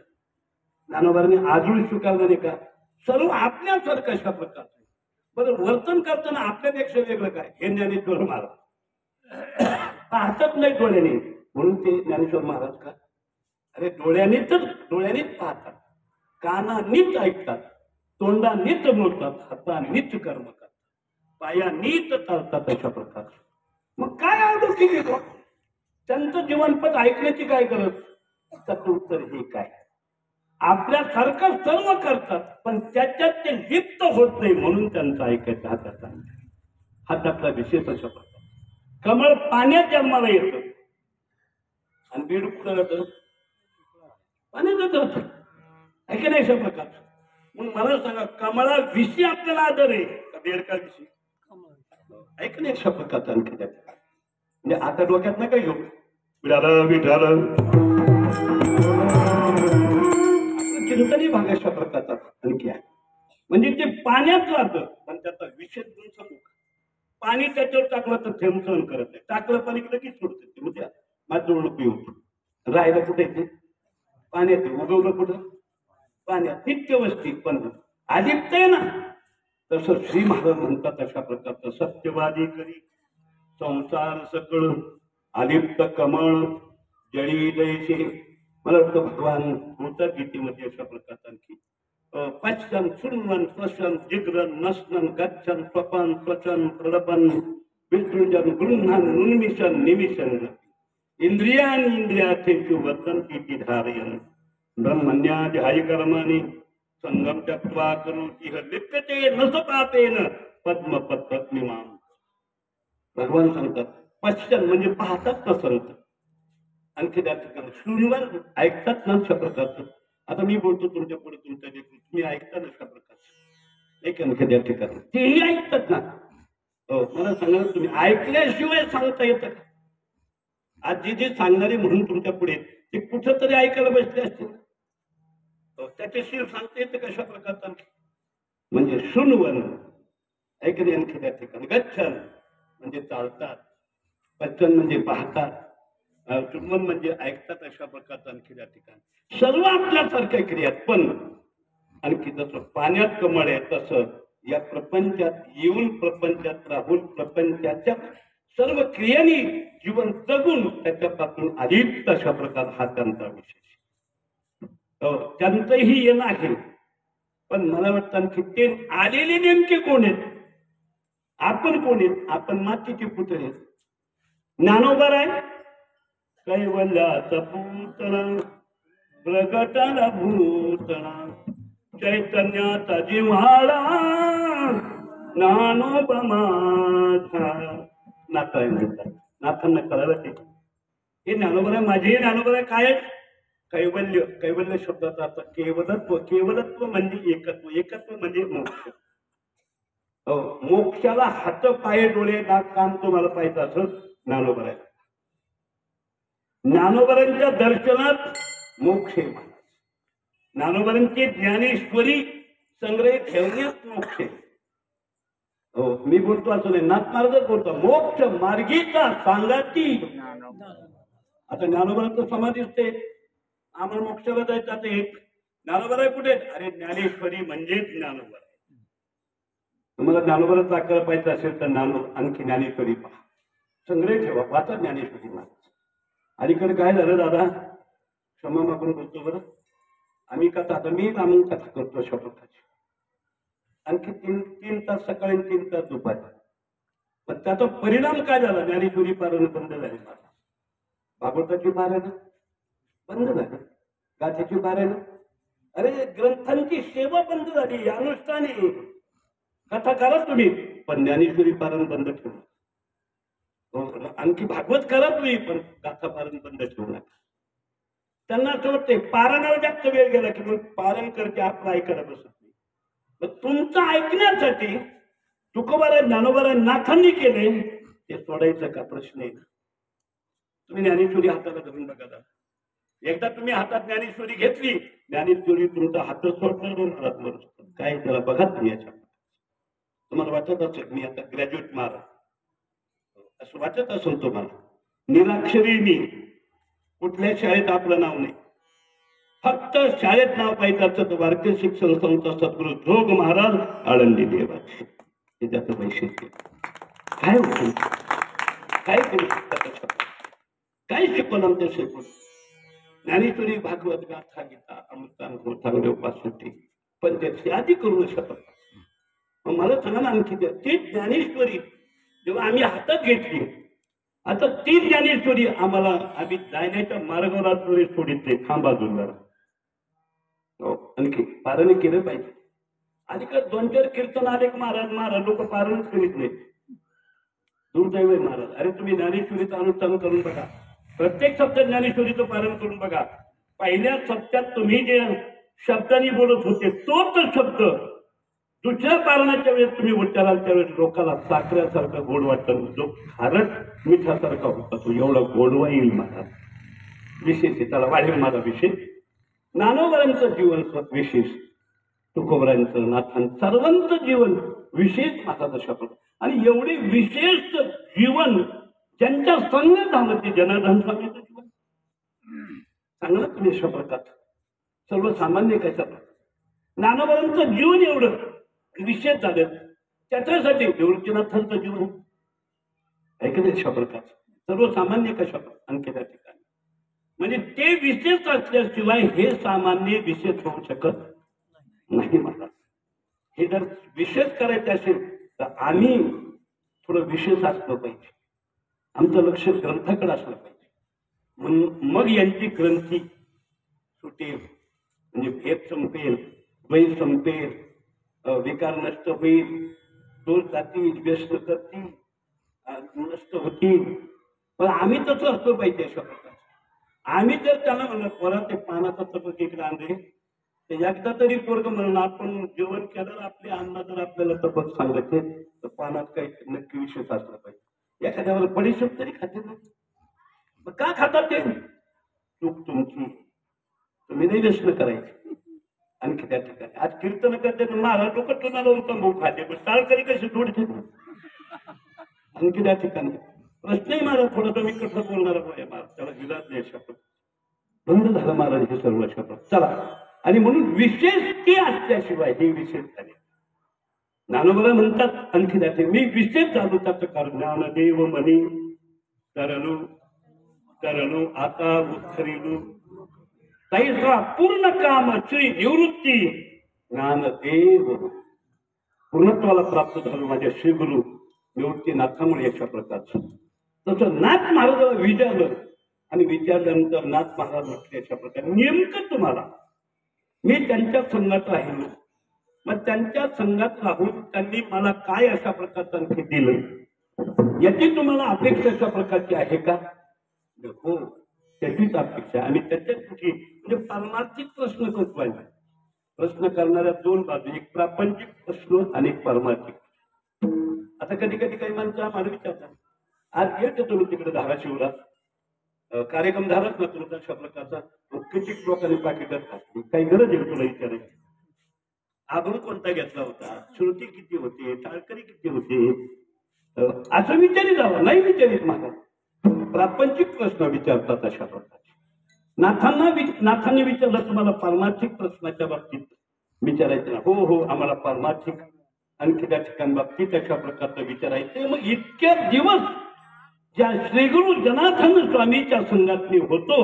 ज्ञानोबाने आजूळ स्वीकारलं नाही का सर्व आपल्यासारखं अशा प्रकारचं. बरं, वर्तन करताना आपल्यापेक्षा वेगळं काय हे ज्ञानेश्वर महाराज पाहतच नाही डोळ्याने, म्हणून ते ज्ञानेश्वर महाराज का? अरे डोळ्यानेच पाहतात, कानानीच ऐकतात, तोंडानीच बोलतात, हातानीच कर्म करतात, पायानीच चालतात अशा प्रकार. मग काय अडोकी घेतो त्यांचं जीवनपद ऐकण्याची काय गरज? त्याचं उत्तर हे काय, आपल्यासारखं सर्व करतात पण त्याच्यात ते लिप्त होत नाही म्हणून त्यांचं ऐकायचं. हा त्यातला विशेष अशा प्रकार. कमळ पाण्यात जन्माला येतं आणि बीड कुठं जातं? पाण्यात जातं. ऐका नाही अशा प्रकार. मग मला सांगा, कमळाविषयी आपल्याला आदर आहे का बेडकाविषयी? ऐक नाही अशा प्रकारचा आणखी त्यात म्हणजे आता डोक्यात नका घेऊ विठालं चिंतनी भाग अशा प्रकारचा आणखी आहे. म्हणजे ते पाण्यात राहतं पण त्याचा विशेष गुण समोर. पाणी त्याच्यावर टाकलं तर थेंब सहन करत नाही, टाकलं पाणी लगेच सोडते. म्हणजे माझं पिऊ राहायला कुठे येते? पाण्यात. उगवलं कुठं? पाण्यात. नित्यवस्थित पण आदित्य आहे ना, तसं श्री महाराज म्हणतात अशा प्रकारचं सत्यवादी करी संसार सकळ आदित्य कमळ जळी जैसे. मला वाटतं भगवान बोलतात गीतेमध्ये अशा प्रकारचा आणखी पश्चन शृण्वन स्वशन जिग्रन नसन गच्छन स्वपन स्वचन प्रलपन विसृजन गृह्णन उन्मिशन निमिशन इंद्रियार्थेषु वर्तन्ति धारयन् ब्रह्मण्याध्यायी कर्माणि संगम त्यक्त्वा करोति लिप्यते न स पापेन पद्मपत्रग्निमां. भगवान सांगतात पश्चन म्हणजे पाहतात ना संत. आणखी त्या ठिकाणी शृण्वन ऐकतात ना अशा प्रकारचं. आता मी बोलतो तुमच्या पुढे, तुमच्या जे तुम्ही ऐकता ना अशा प्रकारचं एक आणखी त्या ठिकाणी तेही ऐकतात ना. मला सांगा, तुम्ही ऐकल्याशिवाय सांगता येतं का? आज जे सांगणारे म्हणून तुमच्या पुढे ते कुठं तरी ऐकायला बसले असतील, त्याच्याशिवाय सांगता येतं कशा प्रकारचं आणखी. म्हणजे शृण्वन ऐकणे आणखी त्या ठिकाणी. गच्छन म्हणजे चालतात, पच्चन म्हणजे पाहतात, शृण्वन म्हणजे ऐकतात अशा प्रकारचं आणखी त्या ठिकाणी. सर्व आपल्यासारख्या क्रियात पण आणखी जसं पाण्यात कमळ आहे तसं या प्रपंचात येऊन प्रपंचात राहून प्रपंचाच्या सर्व क्रियांनी जीवन जगून त्याच्यापासून आधीच अशा प्रकार हा त्यांचा विशेष. त्यांचंही येणं आहे पण मला वाटतं आणखी ते आलेले नेमके कोण आहेत? आपण कोण आहेत? आपण मातीचे पुतळे. ज्ञानोबा आहे कैवल्याचा पुतळा प्रगटाला भूतळा चैतन्याचा जिव्हाळा ज्ञानोबा माझा. नाथ आहे म्हणतात, नाथांना कळालं ते हे ज्ञानोबा आहे. माझे ज्ञानोबा आहे काय? कैवल्य. कैवल्य शब्दाचा अर्थ केवलत्व. केवलत्व म्हणजे एकत्व. एकत्व म्हणजे मोक्ष. मोक्षाला हात पाय डोळे नाक कान तुम्हाला पाहिजे असं ज्ञानोबा आहे. ज्ञानोबरांच्या दर्शनात मोक्ष आहे. ज्ञानोबरांची ज्ञानेश्वरी संग्रह ठेवण्यात मोक्ष आहे. मी बोलतो असं नाही, नाथ महाराजच बोलतो मोक्ष मार्गीचा सांगाती. आता ज्ञानोबरांचं समाधी असते, आम्हाला मोक्षाला जायचं. आता एक ज्ञानोबा कुठे? अरे ज्ञानेश्वरी म्हणजे ज्ञानोबा. तुम्हाला ज्ञानोबराचं आकार पाहिजे असेल तर आणखी ज्ञानेश्वरी पहा, संग्रह ठेवा, वाचा ज्ञानेश्वरी महाराज. अलीकडे काय झालं दादा, क्षमा मागून बोलतो बरं. आम्ही कथा, आता मी रामून कथा करतो अशा प्रकारची. आणखी तीन तास सकाळी 3 तास दुपारी. पण त्याचा परिणाम काय झाला? ज्ञानेश्वरी पारायण बंद झाली. भागवताची पारायण बंद झाली, गाथेची पारायण. अरे ग्रंथांची सेवा बंद झाली. अनुष्ठानी कथा करा तुम्ही पण ज्ञानेश्वरी पारायण बंद ठेवू. आणखी भागवत करा तुम्ही पण गाथा पारायण बंद ठेवू नका. त्यांना असं वाटते पारायणाला जास्त वेळ गेला की मग पारायण करते, आपलं ऐकायला बसत नाही. मग तुमचं ऐकण्यासाठी तुकोबारा ज्ञानोबारा नाथांनी केले ते सोडायचं का? प्रश्न आहे. तुम्ही ज्ञानेश्वरी हाताला धरून बघा. एकदा तुम्ही हातात ज्ञानेश्वरी घेतली, ज्ञानेश्वरी तुमचा हात सोडणार काय त्याला बघा तुम्ही. याच्या तुम्हाला वाटत असेल मी आता ग्रॅज्युएट महाराज असं वाटत असेल तुम्हाला. निराक्षरी मी, कुठल्या शाळेत आपलं नाव नाही, फक्त शाळेत नाव पाहिजे असतं तर भारतीय शिक्षण संस्था सद्गुरू जोग महाराज आळंदी देवाचे हे त्याचं वैशिष्ट्य. काय होतं काय करू शकतात काय शिकवलं आमच्या शिकवून ज्ञानेश्वरी भागवत गाथा गीता अमृतानुभव चांगले उपासुटी पण त्याची आधी करू न शकत. मग मला सांगा ना आणखी ती ज्ञानेश्वरी जेव्हा आम्ही हातात घेतली आता ती ज्ञानेश्वरी आम्हाला आम्ही जाण्याच्या मार्गावर सोडित नाही थांबा जुलणार आणखी पारायण केलं पाहिजे. आणि का 2-4 कीर्तन आले महाराज लोक पारायणच करीत नाहीत. दुर्दैव महाराज अरे तुम्ही ज्ञानेश्वरीचं अनुष्ठान करून बघा. प्रत्येक शब्द ज्ञानेश्वरीचं पारायण करून बघा. पहिल्या शब्दात तुम्ही जे शब्दांनी बोलत होते तोच शब्द दुसऱ्या पारणाच्या वेळेस तुम्ही उच्चाराल त्यावेळेस लोकांना साखऱ्यासारखा गोड वाटतं. जो खारट मिठासारखा होता तो एवढा गोडवा येईल महाराज. विशेष त्याला वाढेल माझा विशेष. ज्ञानोबांचं जीवन विशेष तुकोबरांचं नाथांचं सर्वांचं जीवन विशेष माझा शपथ. आणि एवढे विशेष जीवन ज्यांच्या संग झालं ते जनार्दन स्वामीचं जीवन चांगलं तुम्ही अशा प्रकार सर्वसामान्य कशा ज्ञानोबांचं जीवन एवढं विशेष झालं त्याच्यासाठी निवृत्तीनाथांचं जीवन ऐकलं अशा प्रकार सर्वसामान्य कशा आणखी त्या ठिकाणी म्हणजे ते विशेष असल्याशिवाय हे सामान्य विशेष होऊ शकत नाही. मला हे जर विशेष करायचे असेल तर आम्ही थोडं विशेष असलं पाहिजे. आमचं लक्ष ग्रंथाकडे असलं पाहिजे. मग यांची ग्रंथी सुटेल म्हणजे भेद संपेल द्वैत संपेल विकार नष्ट होईल. दोन जाती व्यस्त करतील नष्ट होतील. पण आम्ही तसं असलं पाहिजे अशा प्रकारे. आम्ही जर त्यांना म्हणलं पोरा ते पानाचा तपक इकडे आणले ते एकदा तरी पोरग म्हणून आपण जेवण केलं आपले अन्न जर आपल्याला तपक सांगायचे तर पानात काही नक्की विशेष असला पाहिजे. एखाद्यावर बडीशेप तरी खाते नाही का खातात ते चूक तुमची तुम्ही नाही व्यसन करायची. आणखी त्या ठिकाणी आज कीर्तन करते महाराज लोक तुम्हाला उत्तम भाऊ खाते पण टाळकरी कशी सोडते. आणखी त्या ठिकाणी प्रश्नही महाराज थोडासा मी कसं बोलणार महाराज त्याला विलास नाही शपथ बंद झालं महाराज हे सर्व शपथ चला. आणि म्हणून विशेष ते असल्याशिवाय हे विशेष झाले. ज्ञानोबा म्हणतात आणखी त्याचे मी विशेष झालो त्याचं कारण ज्ञानदेव म्हणे करलो आता उत्तरिलो तैसा पूर्ण काम श्री निवृत्ती ज्ञानदेव पूर्णत्वाला प्राप्त झालो माझ्या श्री गुरु निवृत्तीनाथामुळे अशा प्रकारचं. तसं नाथ महाराजाला विचारलं आणि विचारल्यानंतर नाथ महाराज म्हटले अशा प्रकारे नेमकं तुम्हाला मी त्यांच्या संघात राहिलो मग त्यांच्या संघात राहून त्यांनी मला काय अशा प्रकारचं आणखी दिलं याची तुम्हाला अपेक्षा अशा प्रकारची आहे का. हो त्याचीच अपेक्षा. आणि त्याच्यात कुठे म्हणजे परमार्थिक प्रश्न करतोय. प्रश्न करणाऱ्या 2 बाजू एक प्रापंचिक प्रश्न आणि एक परमार्थिक. आता कधी कधी काही माणसं आम्हाला विचारतात आज येतो तुम्ही तिकडे धाराशिवला कार्यक्रम झालाच ना तुमचा अशा प्रकारचा किती लोकांनी पाकिटात घातली काही गरज आहे तुला विचारायची. आभून कोणता घेतला होता श्रुती किती होते टाळकरी किती होते असं विचारी जावं नाही विचारित मला. प्रापंचिक प्रश्न विचारतात अशा प्रकारचे. नाथांनी विचारलं तुम्हाला परमार्थिक प्रश्नाच्या बाबतीत विचारायचं ना. हो आम्हाला परमार्थिक आणखी त्या ठिकाणी बाबतीत अशा प्रकारचं विचारायचं. मग इतक्या दिवस ज्या श्रीगुरु जनार्दन स्वामीच्या संघात मी होतो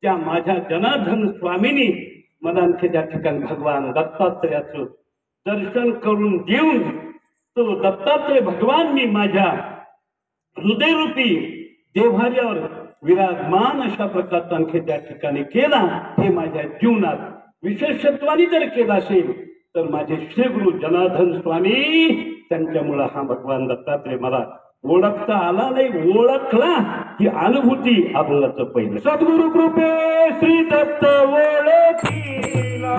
त्या माझ्या जनार्दन स्वामींनी मला आणखी त्या ठिकाणी भगवान दत्तात्रयाचं दर्शन करून देऊन तो दत्तात्रय भगवान मी माझ्या हृदयरूपी देव्हाऱ्यावर विराजमान अशा प्रकारचा आणखी त्या ठिकाणी केला. हे माझ्या जीवनात विशेषत्वाने जर केला असेल तर माझे श्री गुरु जनार्दन स्वामी त्यांच्यामुळे हा भगवान दत्तात्रय मला ओळखता आला नाही ओळखला ही अनुभूती अभंगाचं पहिलं. सद्गुरु कृपे श्री दत्त ओळखीला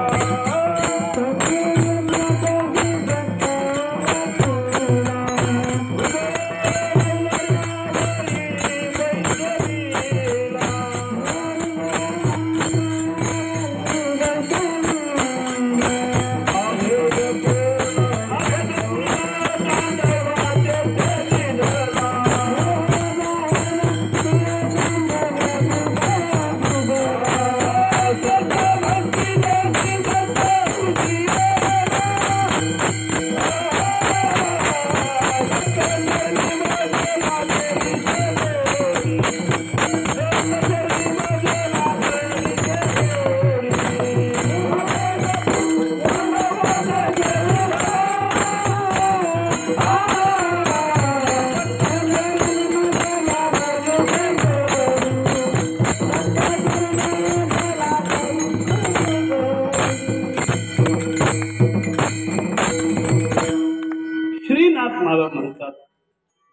मला म्हणतात,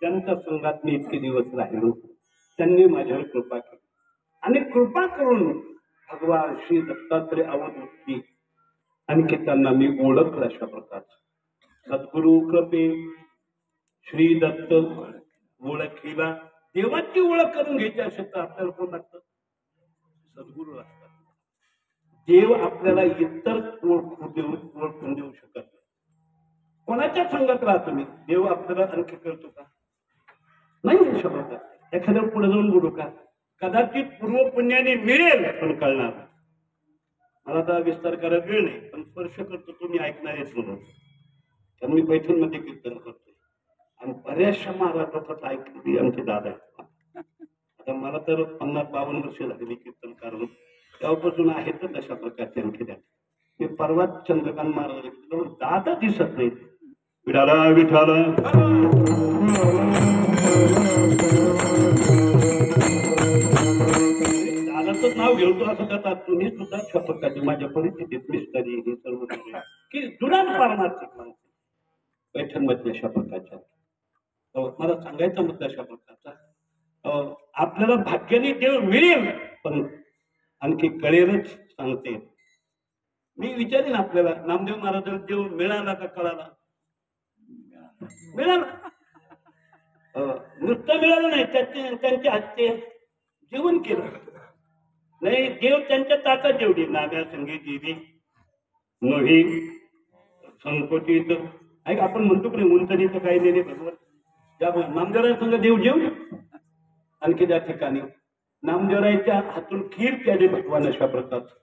त्यांच्या संघात मी इतके दिवस राहिलो, त्यांनी माझ्यावर कृपा केली आणि कृपा करून भगवान श्री दत्तात्रय अवधूत आणखी त्यांना मी ओळखलं अशा प्रकारचं. सद्गुरु कृपे श्री दत्त ओळखीला. देवाची ओळख करून घ्यायची असेल तर आपल्याला कोण लागतं? सद्गुरू लागतात. देव आपल्याला इतर ओळखून देऊ शकत नाही. कोणाच्या संगत राहतो मी, देव आपल्याला आणखी कळतो का? नाही शकत. एखाद्या पुढे जाऊन बोलू का? कदाचित पूर्व पुण्याने मिळेल पण कळणार. मला तर विस्तार करायला वेळ नाही, पण स्पर्श करतो तुम्ही ऐकणार आहेत म्हणून. तर मी पैठणमध्ये कीर्तन करतो आणि बऱ्याचशा महाराष्ट्रात ऐकली आमचे दादा आहेत. आता मला तर 50-52 वर्ष झालेली कीर्तन कारण तेव्हापासून आहेतच अशा प्रकारचे आणखी द्या. मी परवाच चंद्रकांत महाराज दादा दिसत नाही. विठाला विठाला दादाचं नाव घेतो असं करतात. तुम्ही सुद्धा अशा प्रकारचे माझ्या परिस्थितीत मिस्टरी हे सर्व की जुना पारमार्थिक माणसं पैठणमध्ये अशा प्रकारच्या. मला सांगायचा मुद्दा अशा प्रकारचा, आपल्याला भाग्याने देव मिळेल पण आणखी कळेलच सांगते. मी विचारेन आपल्याला, नामदेव महाराजांना देव मिळाला का कळाला? मिळाला. नुसतं मिळालं नाही, त्यांच्या हातचे जेवण केलं नाही. देव त्यांच्या ताटात जेवढी नाम्या संगीत देवी नोही संकोचित ऐक आपण म्हणतो की उंचनीचं काही नाही भगवत. त्या नामदेवराय संघ देव जेवले. आणखी त्या ठिकाणी नामदेवरायच्या हातून खीर प्याले भगवान अशा प्रकारचं.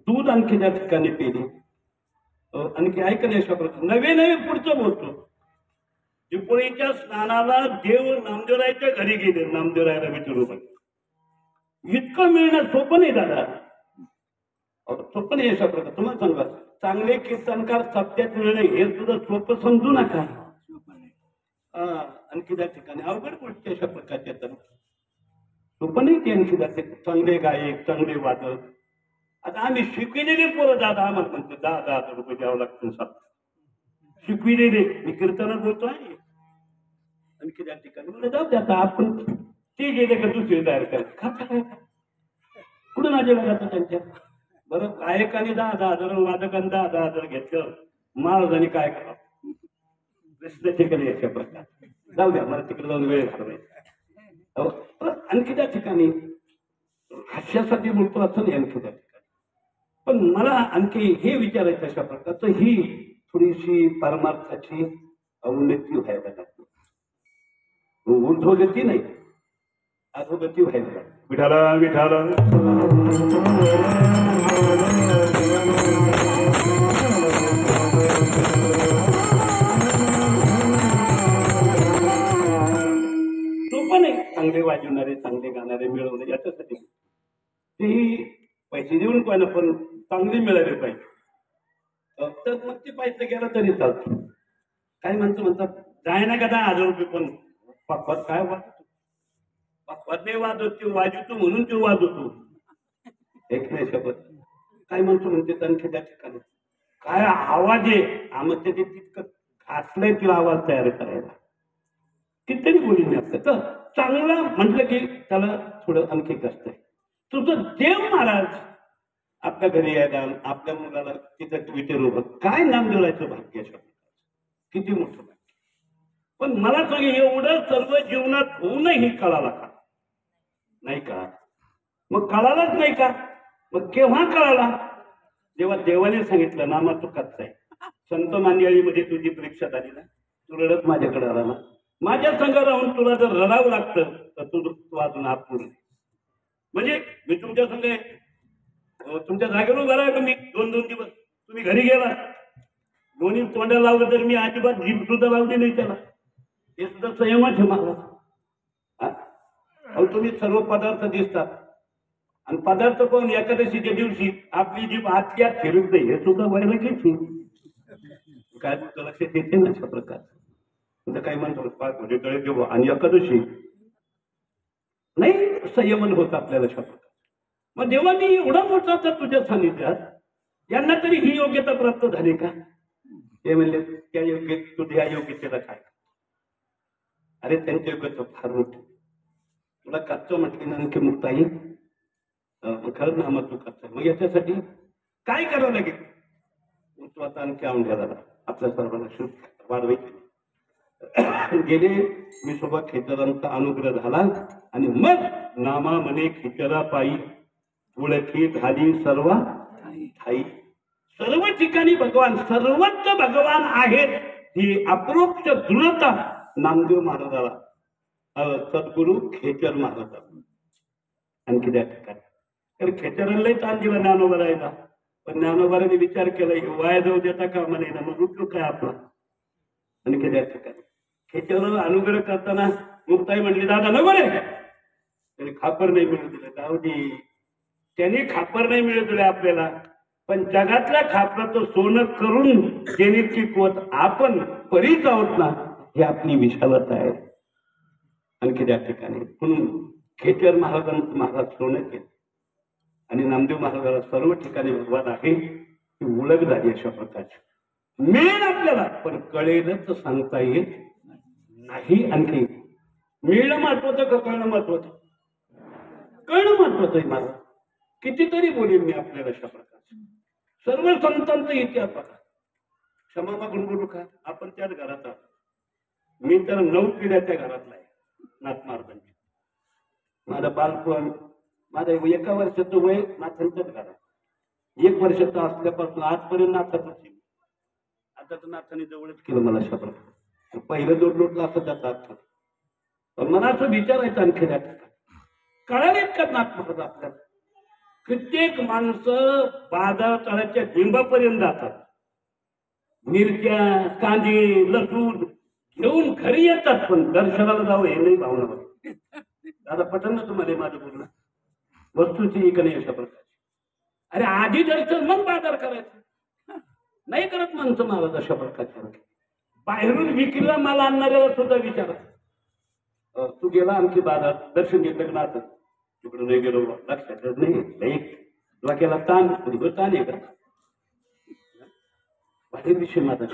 दूध आणखी त्या ठिकाणी पेले. आणखी ऐकले अशा प्रकार नवे नवे पुढचं बोलतो. दिपोळीच्या स्नानाला देव नामदेवरायच्या घरी गेले. नामदेवरायला विचारू पण इतकं मिळणं सोपं नाही दादा, सोपं नाही अशा प्रकार. तुम्हाला सांगा, चांगले कीर्तनकार सत्यात मिळणे हे सुद्धा सोपं समजू नका. आणखी त्या ठिकाणी अवघड गोष्टी अशा प्रकारच्या तर सोपं नाही. ते आणखी जाते चांगले गायक चांगले वादक. आता आम्ही शिकविलेले पोरं दादा आम्हाला म्हणतो 10,000 रुपये द्यावं लागतं. शिकविलेले मी कीर्तनात बोलतो आहे. आणखी त्या ठिकाणी मला जाऊ द्या आता आपण ते गेले का दुसरे तयार करायचं कुठं नाजेला जातं त्यांच्या. बरं गायकाने 10,000 वादकाने 10,000 घेतलं, महाराजांनी काय करावं? प्रश्न ठिकाणी याच्या प्रकार. जाऊ द्या, मला तिकडे जाऊन वेळ घालवायचा. आणखी त्या ठिकाणी हास्यासाठी बोलतो असं नाही. आणखी त्या ठिकाणी पण मला आणखी हे विचारायचं अशा प्रकारचं, ही थोडीशी परमार्थाची अवनती व्हायला लागते. ऊर्ध्वगती नाही, अधोगती व्हायला लागते. विठाला विठाला सोपं नाही. चांगले वाजवणारे चांगले गाणारे मिळवणे याच्यासाठी तेही पैसे देऊन पाहिजे पण चांगले मिळाले पाहिजे. तर मग ते पैसे गेला तरी चालतो. काही म्हणतात जाय ना का 10,000 रुपये पण पक्वात काय वाजवतो, पक्वात नाही वाजवतो, वाजवतो म्हणून तो वाजवतो. एक नाही शपथ. काय म्हणते आणखी त्या ठिकाणी काय आवाज आहे आम्हाला ते तितकं घातलंय तिला आवाज तयार करायला. कितीतरी बोली नाही आपलं तर चांगलं म्हटलं की त्याला थोडं आणखी कष्ट आहे. तुझं देव महाराज आपल्या घरी यायला, आपल्या मुलाला तिथं विचारू काय नामदेवरायचं भाग्य किती मोठं भाग्य. पण मला सांग एवढं सर्व जीवनात होऊनही कळाला का? नाही कळा. मग कळालाच नाही का? मग केव्हा कळाला? जेव्हा देवाने सांगितलं नामा तू कच्चा आहे. संत मांदियाळीमध्ये तुझी परीक्षा झाली ना, तू रडत माझ्याकडे आला ना, माझ्या संघ राहून तुला जर रडावं लागतं तर तू अजून आपूर्ण. म्हणजे मी तुमच्या संघ तुमच्या जागेवर उभा राहिलो मी 2-2 दिवस. तुम्ही घरी गेला, दोन्ही तोंड्या लावलं तर मी अजिबात जीभ सुद्धा लावली नाही त्याला. हे सुद्धा संयमच आहे मला. तुम्ही सर्व पदार्थ दिसतात आणि पदार्थ पण एकादशीच्या दिवशी आपली जीभ आत फिरत नाही हे सुद्धा वैराग्यच काय लक्षात येते ना अशा प्रकार. तुझं काही म्हणतो पाय तळे देऊ आणि एकादशी नाही संयमन होत आपल्याला अशा प्रकार. मग देवानी एवढा मोठा तर तुझ्या सानिध्यात यांना तरी ही योग्यता प्राप्त झाली का? ते म्हणले त्या योग्य तुझ्या योग्यतेला काय अरे त्यांच्या योग्य फार मोठी तुला कच्चं म्हटली ना आणखी मुक्ताई मग खरं ना मग तू कच्चं मग याच्यासाठी काय करावं लागेल मग तू आता आणखी आवडल्या झाला आपल्या सर्वांना शुद्ध वाढवायचे गेले मी सोबत खेचरांचा अनुग्रह झाला आणि मग नामा मने खेचरा पायी तुळकी झाली सर्व ठाई सर्व ठिकाणी भगवान सर्वत्र भगवान आहेत ही अप्रोक्ष दृढता नामदेव महाराजाला सद्गुरु खेचर महाराजाला आणखी त्या ठिकाणी तर खेचरांनाही ताण दिला ज्ञानोबा राहिला पण ज्ञानोबाने विचार केला की वाया जाऊ देता का म्हणे ना मग उपयोग काय आपला आणखी त्या ठिकाणी खेचर अनुग्रह करताना मुक्ताई म्हणली दादा नको रे त्याने खापर नाही मिळू दिलं जाऊ दे त्यांनी खापर नाही मिळू दिले आपल्याला पण जगातल्या खापराचं सोनं करून देण्याची कुवत आपण परीच आहोत ना ही आपली विशालता आहे आणखी त्या ठिकाणी म्हणून खेचर महाराजांचं महाराज सोनं केलं आणि नामदेव महाराजाला सर्व ठिकाणी भगवान आहे ही ओळख झाली अशा प्रकारची मिळेल आपल्याला पण कळेलच सांगता येत नाही आणखी मिळणं महत्वाचं का कळणं महत्वाचं कळणं महत्वाचं आहे मला कितीतरी बोलेन मी आपल्याला अशा प्रकारचं सर्व संतांचा इतिहास बघा क्षमा मागून बोलू का आपण त्याच घरात आहोत मी तर 9 पिढ्याच्या घरातला आहे नाथ महाराजांची माझं बालपण माझं 1 वर्षाचं वय नाथांच्याच घरात 1 वर्षाचं असल्यापासून आजपर्यंत नाथातच आता तर नाथाने जवळच केलं मला अशा प्रकारे पहिलं जोड लोटलं असं त्याचा अर्थ पण मला असं विचारायचं आणखी त्या ठिकाणी कळालेत का नाथ महाराज आपल्याला कित्येक माणसं बाजार तळाच्या लिंबापर्यंत जातात मिरच्या कांदे लसूण घेऊन घरी येतात पण दर्शनाला जावं हे नाही भावना बघ दादा पटन ना तुम्हाला माझं बोलणं वस्तूची एक नाही अशा प्रकारची अरे आधी दर्शन मग बाजार करायचं नाही करत माणसं मला अशा प्रकारच्या बाहेरून विक्रीला मला आणणाऱ्याला सुद्धा विचारा तू गेला आणखी बाजार दर्शन घेतलं ना तिकडे नाही गेलो लक्षात नाही डोक्याला ताण ताण आहे का बाहेर विषय माझा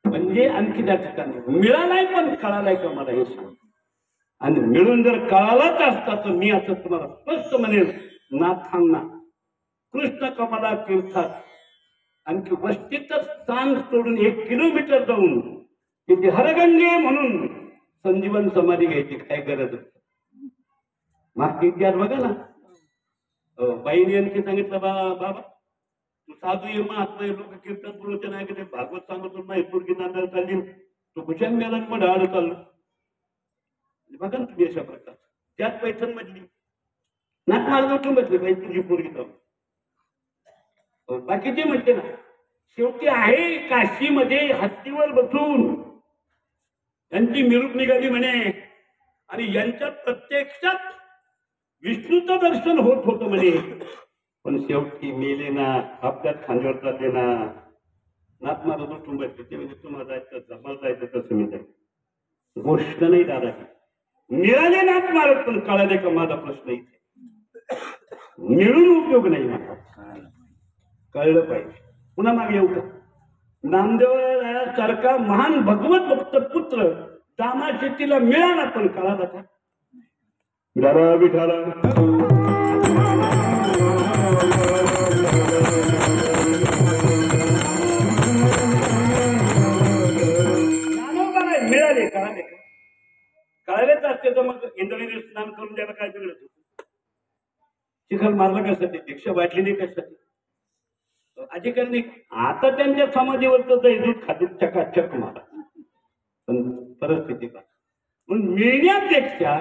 म्हणजे आणखी त्या ठिकाणी मिळालाय पण कळालाय का मला हे सांग आणि मिळून जर कळालाच असता तर मी असं तुम्हाला स्पष्ट म्हणेल नाथांना कृष्ण कमला तीर्थात आणखी वस्तीतच स्थान सोडून 1 किलोमीटर जाऊन तिथे हरगंगे म्हणून संजीवन समाधी घ्यायची काय गरज मागची इतिहास बघा ना बाईने आणखी सांगितलं बाबा तू साधू ये महात्मा लोक कीर्तन प्रवचन आहे की भागवत सांगतो नाही पोरगी नांदायला चालली तू कुशाल मेला मग ढाळ चाललं बघा ना तुम्ही अशा प्रकार त्यात पैठण मधली नाथ महाराज उठून बसले पाहिजे तुझी पोरगी जाऊन बाकीचे म्हणते ना शेवटी आहे काशीमध्ये हत्तीवर बसून यांची मिरूप निघाली म्हणे आणि यांच्यात प्रत्यक्षात विष्णूचं दर्शन होत होतं म्हणे पण शेवटी मेले ना आपल्यात खांद्यावर चालले ना नाथ महाराज उठून बसले ते म्हणजे तुम्हाला जायचं जमा जायचं तसं मी जायचं गोष्ट नाही दादा मिळाले नाथ महाराज पण कळाले का माझा प्रश्न इथे मिळून उपयोग नाही माझा कळलं पाहिजे पुन्हा मागे येऊ का नामदेवासारखा महान भगवत भक्त पुत्र दामा शेतीला मिळाला पण कळाला का विठाला विठाला मिळाले कळाले का कळालेच असते तर मग इंद्रगिरी स्नान करून द्यायला काय बिघडत होत शिखर मारलं कशासाठी दीक्षा वाटली नाही कशासाठी अधिकारी आता त्यांच्या समाधीवरच दूध खातील चकाचक मारा पण परिस्थिती का म्हणून मिळण्यापेक्षा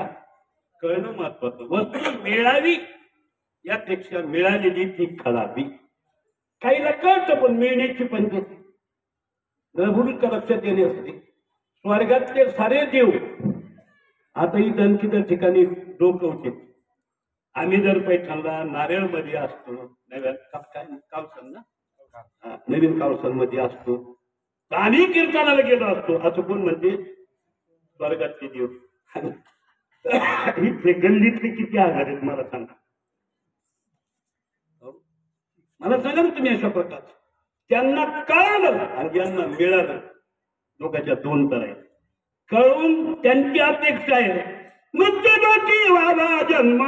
कळणं महत्वाचं वस्तू मिळावी यापेक्षा मिळालेली ती खळावी काहीला कळतं पण मिळण्याची पंचायती रघुरूच्या लक्षात येणे असते स्वर्गातले सारे देव आता ही आणखी त्या ठिकाणी डोकवते आम्ही जर पैठणला नारळमध्ये असतो कावसन ना नवीन कावसन मध्ये असतो आणि कीर्तनाला गेलो असतो असं कोण म्हणजे स्वर्गातले देव इथले गल्लीतले किती आजार आहेत मला सांगा मला सांगा ना तुम्ही अशा प्रकारचं त्यांना कळालं आणि ज्यांना मिळालं लोकांच्या 2 तर आहेत कळून त्यांची अपेक्षा आहे मृत्यूची व्हावा जन्म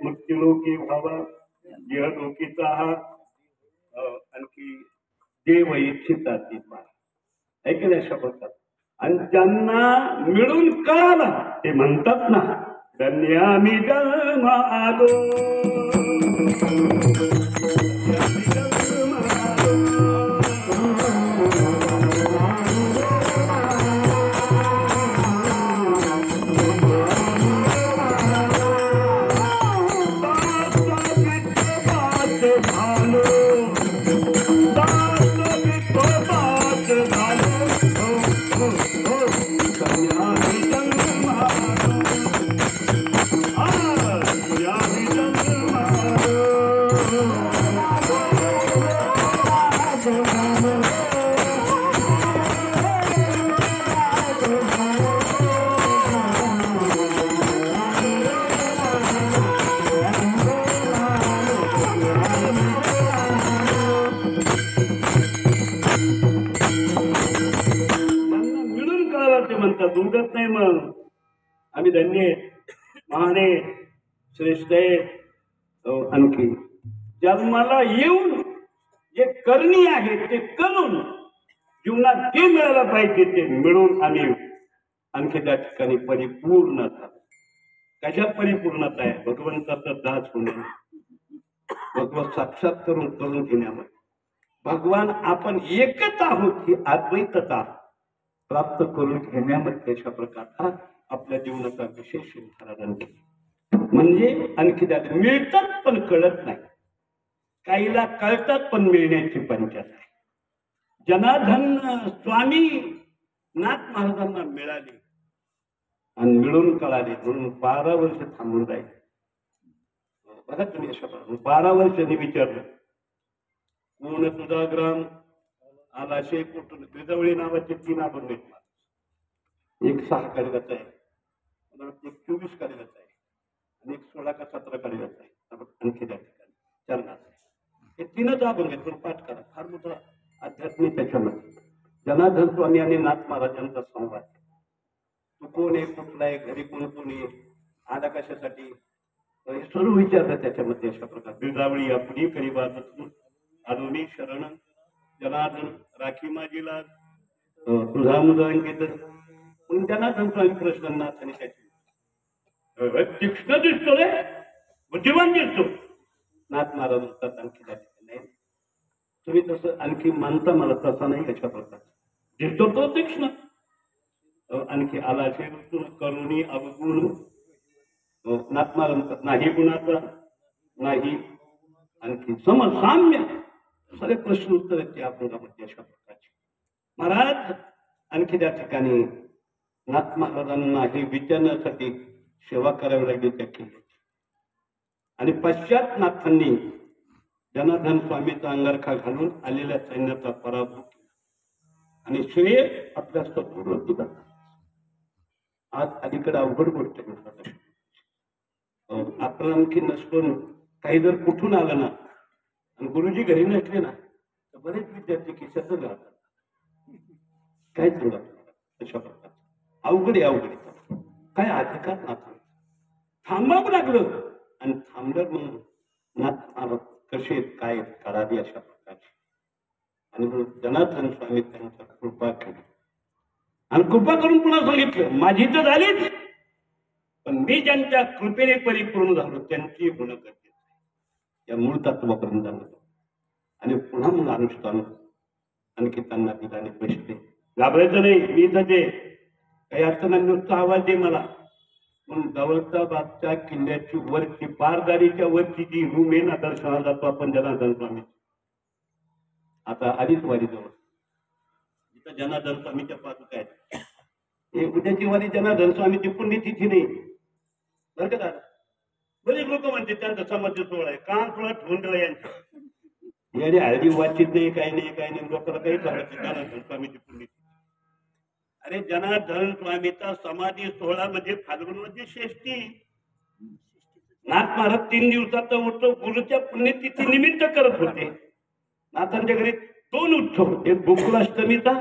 मृत्यूलोकी व्हावा इहलोकीचा हा आणखी देव इच्छितात ऐकल्या शपथ आणि ज्यांना मिळून कळाला ते म्हणतात ना धन्य आम्ही जन्म आलो उगत नाही मग आम्ही धन्य महाने श्रेष्ठ आणखी जन्माला येऊन जे करणी आहे ते करून जीवनात जे मिळायला पाहिजे ते मिळून आम्ही आणखी त्या ठिकाणी परिपूर्णता कशात परिपूर्णता आहे भगवंताचा दास होणे भगवत साक्षात करून घेण्यामध्ये भगवान आपण एकच आहोत ही अद्वैतता प्राप्त करून घेण्यामध्ये अशा प्रकारचा आपल्या जीवनाचा विशेष निर्धारण म्हणजे आणखी त्यात मिळतात पण कळत नाही काहीला कळतात पण मिळण्याची पंचायत आहे जनार्दन स्वामी नाथ महाराजांना मिळाले आणि मिळून कळाले म्हणून 12 वर्ष थांबून राहिले बघा तुम्ही अशा प्रकारे 12 वर्षांनी विचारलं कोण तुझा ग्राम आला कुठून त्रिजवळी नावाचे 3 अभंग आहेत एक 6 कालिदाचा आहे एक 24 कालिदाचा आहे आणि एक 16 का 17 कालिदाचा आहे आणखी त्या ठिकाणी चरणाचा आहे हे 3च अभंग आहेत पण पाठ करा फार मोठा आध्यात्मिक त्याच्यामध्ये जनार्दन स्वामी आणि नाथ महाराजांचा संवाद तू कोण आहे कुठला आहे घरी कोण कोणी आला कशासाठी हे सर्व विचारलं त्याच्यामध्ये अशा प्रकारे त्रिजवळी आपली करी बात आधुनी शरण जनार्दन राखी माझीला तुझा मुलांकित म्हणून जनार्दन स्वामी प्रश्ननाथ आणि त्याची तीक्ष्ण दिसतो रे बुद्धिमान दिसतो नाथ महाराज म्हणतात आणखी नाही तुम्ही तसं आणखी मानता मला तसा नाही अशा प्रकार दिसतो तो तीक्ष्ण आणखी आला करुणी अवगुण नाथ महाराज म्हणतात नाही गुणाचा नाही आणखी समसाम्य सारे प्रश्न उत्तर आहेत त्या अभंगामध्ये अशा प्रकारचे महाराज आणखी त्या ठिकाणी नाथ महाराजांना हे विचारण्यासाठी सेवा करावी लागली त्या किल्ल्याची आणि पश्चात नाथांनी जनार्दन स्वामीचा अंगारखा घालून आलेल्या सैन्याचा पराभव केला आणि श्रेय आपल्या स्वतःवर दिला आज अलीकडे अवघड गोष्ट आपण आणखी नसतो काही जर कुठून आलं ना आणि गुरुजी घरी नसले ना तर बरेच विद्यार्थी खिशातच राहतात काय सांगा अशा प्रकार अवघडे काय अधिकार नाथ थांबावं लागलं आणि थांबलं म्हणून नाथ कसे काय करावी अशा प्रकारचे आणि जनार्दन स्वामी त्यांचा कृपा केली आणि कृपा करून पुन्हा सांगितलं माझी तर झालीच पण मी ज्यांच्या कृपेने परिपूर्ण झालो त्यांची गुण करते या मूळ तत्वापर्यंत झालो आणि पुन्हा मग अनुष्ठान आणखी त्यांना पिताने बसले घाबरायचं नाही मी तर ते काही असताना नुसतं आवाज दे मला म्हणून दौलताबादच्या किल्ल्याची वरची बारदारीच्या वरची जी रूम आहे ना दर्शनाला जातो आपण जनार्दन स्वामी आता आधीच वारी जवळ जिथं जनार्दन स्वामीच्या पादुका आहेत हे उद्याची वारी जनार्दन स्वामीची पुण्यतिथी नाही बरं का दादा बरेच लोक म्हणते त्यांचा समाज सोहळा आहे कान सोहळा ठेवून यांची याने हळदी वाचित नाही काही नाही लोकांना काही सांगत जनार्दन स्वामीची पुण्यतिथी अरे जनार्दन स्वामीचा समाधी सोहळा म्हणजे फाल्गुन मध्ये षष्टी नाथ महाराज 3 दिवसाचा उत्सव गुरुच्या पुण्यतिथी निमित्त करत होते नाथांच्या घरी 2 उत्सव एक गोकुळाष्टमीचा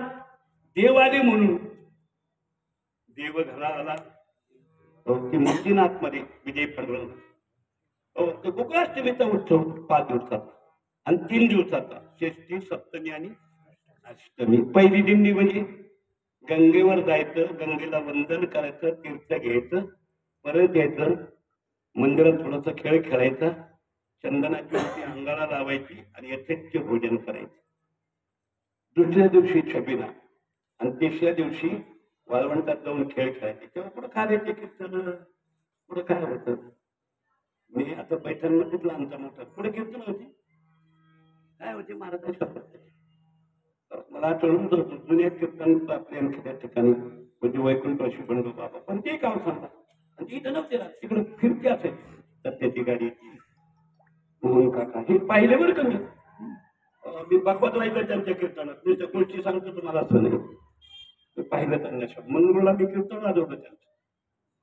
देव आले म्हणून देव घरा आला ती मूर्तीनाथ मध्ये विजय फडवून ते गोकुळाष्टमीचा उत्सव 5 दिवसाचा आणि 3 दिवसाचा षष्टी सप्तमी आणि अष्टमी पहिली दिंडी म्हणजे गंगेवर जायचं गंगेला वंदन करायचं तीर्थ घ्यायचं परत यायचं मंदिरात थोडासा खेळ खेळायचा चंदनाची ओटी अंगाला लावायची आणि यथेच्छ भोजन करायचं दुसऱ्या दिवशी छबिना आणि तिसऱ्या दिवशी वाळवंटात जाऊन खेळ खेळायचे तेव्हा पुढे काय द्यायचे कीर्तन पुढे काय होतं मी आता पैठणमध्येच आमचा मोठा पुढे कीर्तन होते काय होते महाराजांच्या मला आठवण जुन्या कीर्तन आपल्या आणखी त्या ठिकाणी म्हणजे वैकुंठाशी बंडू बाबा पण ते काम सांगतात आणि ती इथं नव्हते ना तिकडे फिरते असायची सत्याची गाडी मोहन काका हे पाहिले बरं का मी बघवत राहिलं त्यांच्या कीर्तनात मी त्या गोष्टी सांगतो तुम्हाला असं नाही पाहिलं त्यांना शब्द मंगळूरला मी कीर्तन वाजवलं त्यांचं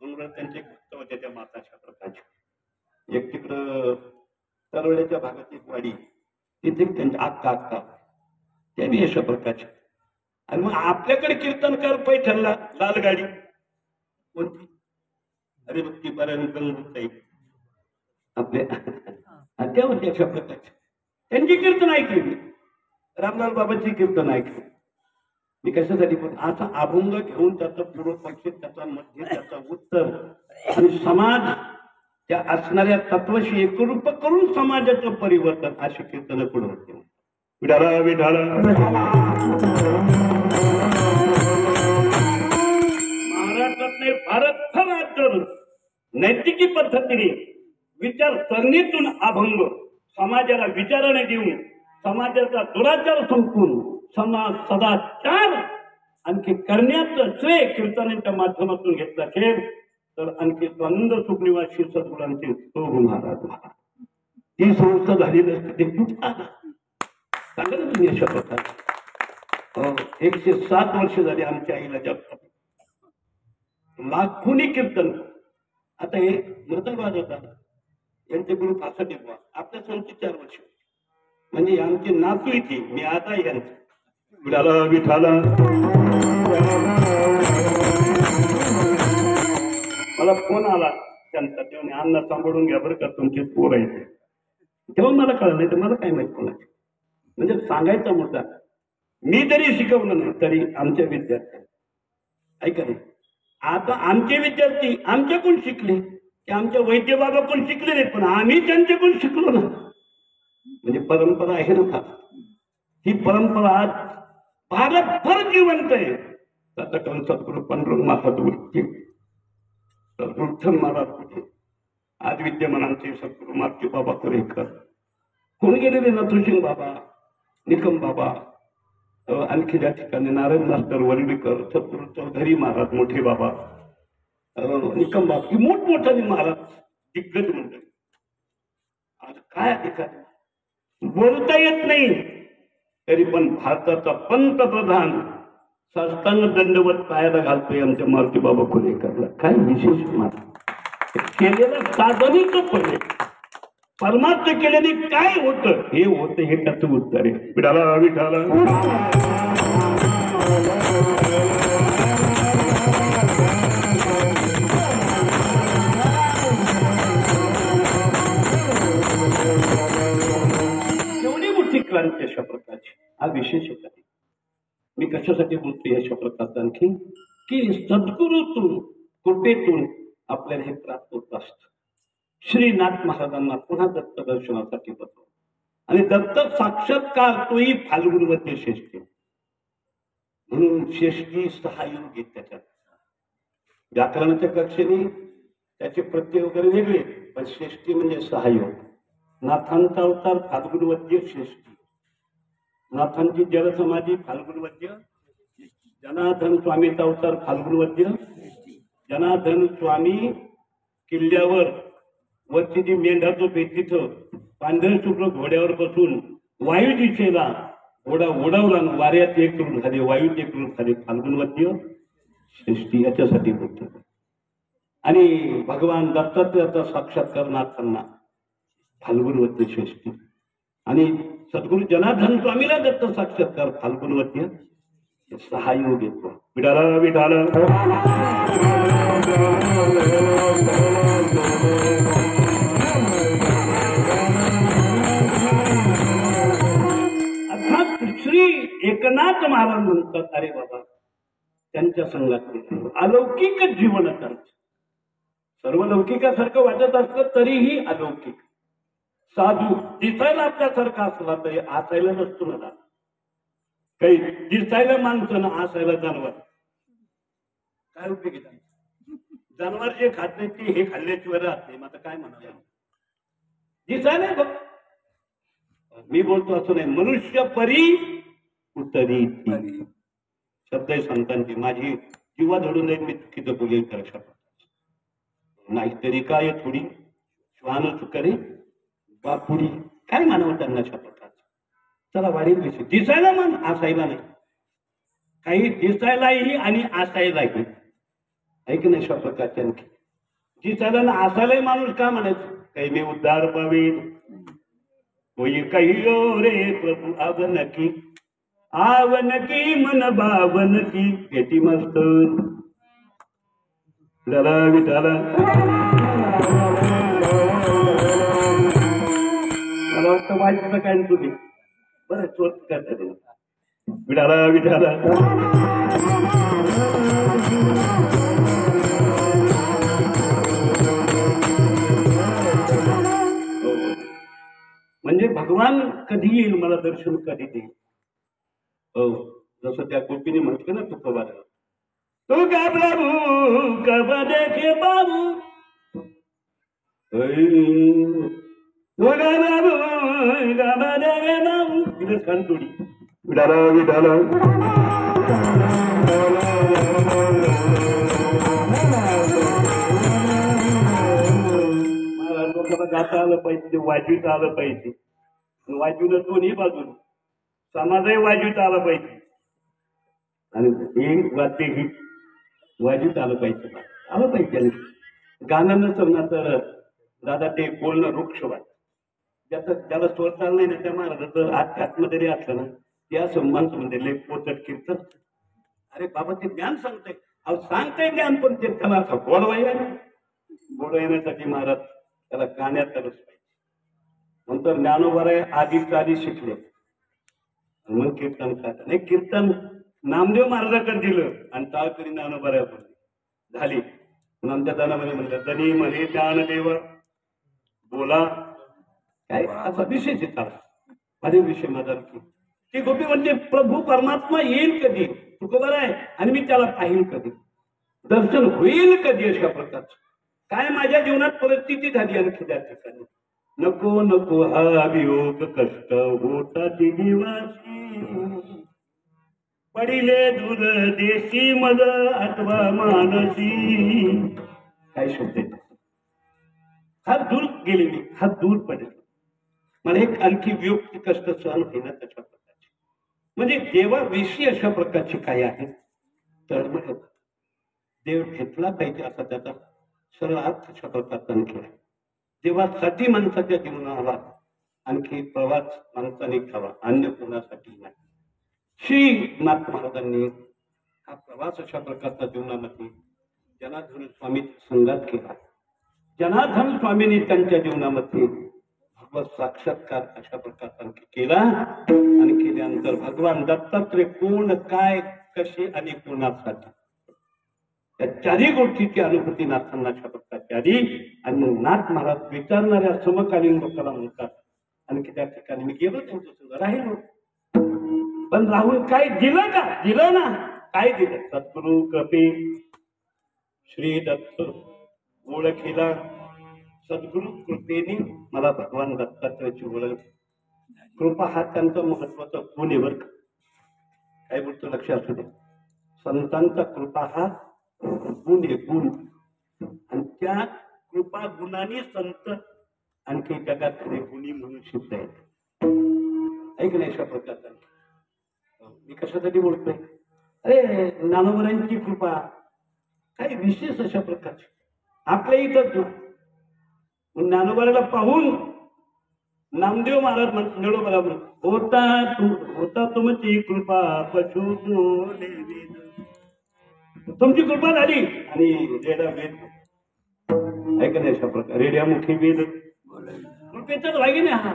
मंगळूर त्यांचे भक्त होते त्या माता छत्रकाची एक तिकडं तरवड्याच्या भागात एक वाडी तिथे त्यांच्या आक्का ते बी अशा प्रकारचे आणि मग आपल्याकडे कीर्तनकार पैठणला लाल गाडी कोणती अरे बघ ती पर्यंत आपल्या त्या होती अशा प्रकारचे त्यांची कीर्तन ऐकली मी रामलाल बाबांची कीर्तन ऐकली मी कशासाठी पण असा अभंग घेऊन त्याचा पूर्व पक्ष त्याचा मध्य त्याचा उत्तर आणि समाज त्या असणाऱ्या तत्वाशी एकरूप करून समाजाचं परिवर्तन अशी कीर्तन पुढे होते विठाला विठाला महाराष्ट्रातले भारत राज्य नैतिकी पद्धतीने विचारसरणीतून अभंग समाजाला विचाराने देऊन समाजाचा दुराचार संपून समाज सदाचार आणखी करण्याचं श्रेय कीर्तनांच्या माध्यमातून घेतलं असेल तर आणखी द्वंद्व सुखनिवासी सद्गुणांचे सोहू महाराज ती संस्था झाली नसते सांगा ना तुम्ही अशा प्रकारे 107 वर्ष झाली आमच्या आईला जपतात लाखोनी कीर्तन आता हे मृदंग वाजवतात यांचे गुरु 65 आपल्या संची 4 वर्ष म्हणजे आमची नातू इथे मी आता यांचं विठाला विठाला मला फोन आला त्यांचा तेव्हा अन्न सांभाळून घ्या बरं का तुमचे पोर आहे तेव्हा मला कळलं नाही तर मला काय माहित कोणाचे म्हणजे सांगायचा मुद्दा मी तरी शिकवलं नाही तरी आमच्या विद्यार्थी ऐका नाही आता आमचे विद्यार्थी आमच्याकडून शिकले की आमच्या वैद्य बाबा कोण शिकले नाही पण आम्ही त्यांच्याकडून शिकलो ना म्हणजे परंपरा आहे ना ही परंपरा आज भारतभर जिवंत आहे सतकन सद्गुरू पंढरपूर महाराज वृत्ती सद्गुरुथन महाराज आज विद्यमानांचे सद्गुरू मार्गी बाबा कुरेकर कोण गेलेले नथुसिंग बाबा निकम बाबा आणखी त्या ठिकाणी नारायण मास्टर वर्डीकर सद्गुरू चौधरी महाराज मोठे बाबा निकम बाबा ही मोठमोठाने महाराज दिग्गज मंडळी आज काय अधिकार बोलता येत नाही तरी पण भारताचा पंतप्रधान साष्टांग दंडवत पायाला घालतोय आमच्या मारुती बाबा कुरेकरला काय विशेष मात्र केलेलं साधनेच पडले परमार्थ केल्याने काय होतं हे होतं हे त्याचं उत्तर आहे विठाला विठाला एवढी मोठी क्रांती अशा प्रकारची हा विशेष आहे मी कशासाठी बोलतोय अशा प्रकारचा आणखी की सद्गुरूतून कृपेतून आपल्याला हे प्राप्त होत असत. श्रीनाथ महाराजांना पुन्हा दत्त दर्शनासाठी बसवलं आणि दत्त साक्षात्कार तोही फाल्गुनमध्ये षष्टी म्हणून षष्टी 6 योग आहेत त्याच्यात. व्याकरणाच्या कक्षेने त्याचे प्रत्यय वगैरे वेगळे, पण षष्टी म्हणजे 6 योग. नाथांचा अवतार फाल्गुनवद्य षष्टी, नाथांची जलसमाधी फाल्गुनवद्य, जनार्दन स्वामीचा अवतार फाल्गुनवद्य, जनार्दन स्वामी किल्ल्यावर वरची जी मेंढा जो तिथं पांढऱ्या शुभ्र घोड्यावर बसून वायू दिशेला घोडा ओढवला, वाऱ्यात एक रूप झाले, वायूत एक रूप झाले, फाल्गुनवद्य षष्टी याच्यासाठी बोलतो. आणि भगवान दत्तात्रेयाचा साक्षात्कार नाथांना फाल्गुनवद्य षष्टी आणि सद्गुरु जनार्दन स्वामीला दत्त साक्षात्कार फाल्गुनवद्य 6 योग येतो. विठाला विठाला अर्थात श्री एकनाथ महाराज म्हणतात, अरे बाबा त्यांच्या संघात अलौकिक जीवन त्यांचं. सर्व लौकिकासारखं वाटत असलं तरीही अलौकिक. साधू दिसायला आपल्यासारखा असला तरी आसायला नसतो ना. काही दिसायला माणसं ना आसायला जनावर. काय उपयोग आहे? जनावर जे खात नाही ते हे खाल्ल्याशिवाय राहत नाही. मग आता काय म्हणावं? दिसायला बघ, मी बोलतो असं नाही. मनुष्य परी उतरी शब्द आहे संतांची. माझी जीवा धडून जाईल मी चुकीचं बोलेल करू शकतो. नाहीतरी काय थोडी श्वान चुकरे बापुडी. काय मानव त्यांना प्रकारचं. चला वाढील विषय. दिसायला मन आसायला नाही. काही दिसायलाही आणि आसायलाही ऐक नाही अशा प्रकारचे. आणखी दिसायला ना आसायलाही माणूस का म्हणायचं? काही मी उद्धार पावेल होई काही रे प्रभू आवन की मन बावन की घेती मस्त विठाला विठाला. मला वाटतं वाईट काय तुम्ही बरं चोट करता विठाला विठाला. म्हणजे भगवान कधी येईल, मला दर्शन कधी देईल. हो, जसं त्या गोपीने म्हटलं ना तुकोबाला, तू का प्रभू कब देखे बाबू, खानतोडी विठाला विठाला. मला लोकांना गाता आलं पाहिजे, वाजवीत आलं पाहिजे. वाजवलं दोन्ही बाजून, समाजही वाजवीत आलं पाहिजे आणि हे वाद्य ही वाजवीत आलं पाहिजे. आलं पाहिजे. गाणं नसतं ना तर दादा ते बोलणं वृक्ष वाट ज्याला स्वर चाल नाही ना त्या महाराजाचं आत्म्यामध्ये जरी असलं ना ते असं माणसं म्हणजे लेख पोचट कीर्तन. अरे बाबा ते ज्ञान सांगताय, अहो सांगताय ज्ञान, पण ते त्याला असं गोडवा येण्यासाठी महाराज त्याला गाण्यात तरच पाहिजे. नंतर ज्ञानोबाराय आधीच आधी शिकले मग कीर्तन करतात. नाही कीर्तन नामदेव महाराजाकडे दिलं आणि टाळकरी ज्ञानोबाराय झाली. आमच्या दानामध्ये म्हणलं दनी म्हणे ज्ञानदेव बोला काय असा विषय येतात माझे विषय माझा ती गोपी म्हणजे प्रभू परमात्मा येईल कधी, तुकोबार आहे आणि मी त्याला पाहिल कधी, दर्शन होईल कधी. अशा प्रकारचं काय माझ्या जीवनात परिस्थिती झाली आणखी त्या ठिकाणी. नको नको हा वियोग कष्ट होताची निवासी, पडिले दूर देशी मद अथवा मानसी. काय शब्द आहे? हात दूर गेले मी, हात दूर पडले. मला एक आणखी वियोग कष्ट सहन होईना त्याच्या प्रकारचे. म्हणजे देवाविषयी अशा प्रकारचे काय आहे तर मग देव घेतला पाहिजे असा त्याचा सरळ अर्थ अशा प्रकारचा केला. देवासाठी माणसाच्या जीवनाला आणखी प्रवास माणसाने घ्यावा, अन्य कोणासाठी नाही. श्री नाथ महाराजांनी हा प्रवास अशा प्रकारचा जीवनामध्ये जनार्दन स्वामी संघात केला. जनार्दन स्वामींनी त्यांच्या जीवनामध्ये भगवत साक्षात्कार अशा प्रकारचा केला आणि केल्यानंतर भगवान दत्तात्रय कोण काय कसे आणि कोणासाठी त्या चारही गोष्टीची अनुभूती नाथांना अशा प्रकारची आली आणि मग नाथ महाराज विचारणाऱ्या समकालीन लोकांना म्हणतात. आणखी त्या ठिकाणी मी गेलो त्यांच्या सुद्धा राहिलो, पण राहून काय दिलं का? दिलं ना. काय दिलं? सद्गुरु कृपे श्री दत्त ओळखीला. सद्गुरु कृपेने मला भगवान दत्तात्रयाची ओळख. कृपा हा त्यांचा महत्वाचा गुण आहे बरं का. काय बोलतो लक्ष असू दे. संतांचा कृपा हा गुण आहे, गुण. आणि त्या कृपा गुणाने संत आणखी जगात खरे गुणी म्हणून सिद्ध आहेत. ऐक नाही अशा प्रकारचा. मी कशासाठी बोलतोय? अरे ज्ञानोबरांची कृपा काही विशेष अशा प्रकारची आपल्या इथंच ज्ञानोबराला पाहून नामदेव महाराज म्हणतो, निळोबाला म्हणतो, होता तुमची कृपा पशु बोले वेद. तुमची कृपा झाली आणि रेडा वेद ऐक नाही अशा प्रकार. रेड्यामुखी वेद कृपेचाच भागी नाही हा.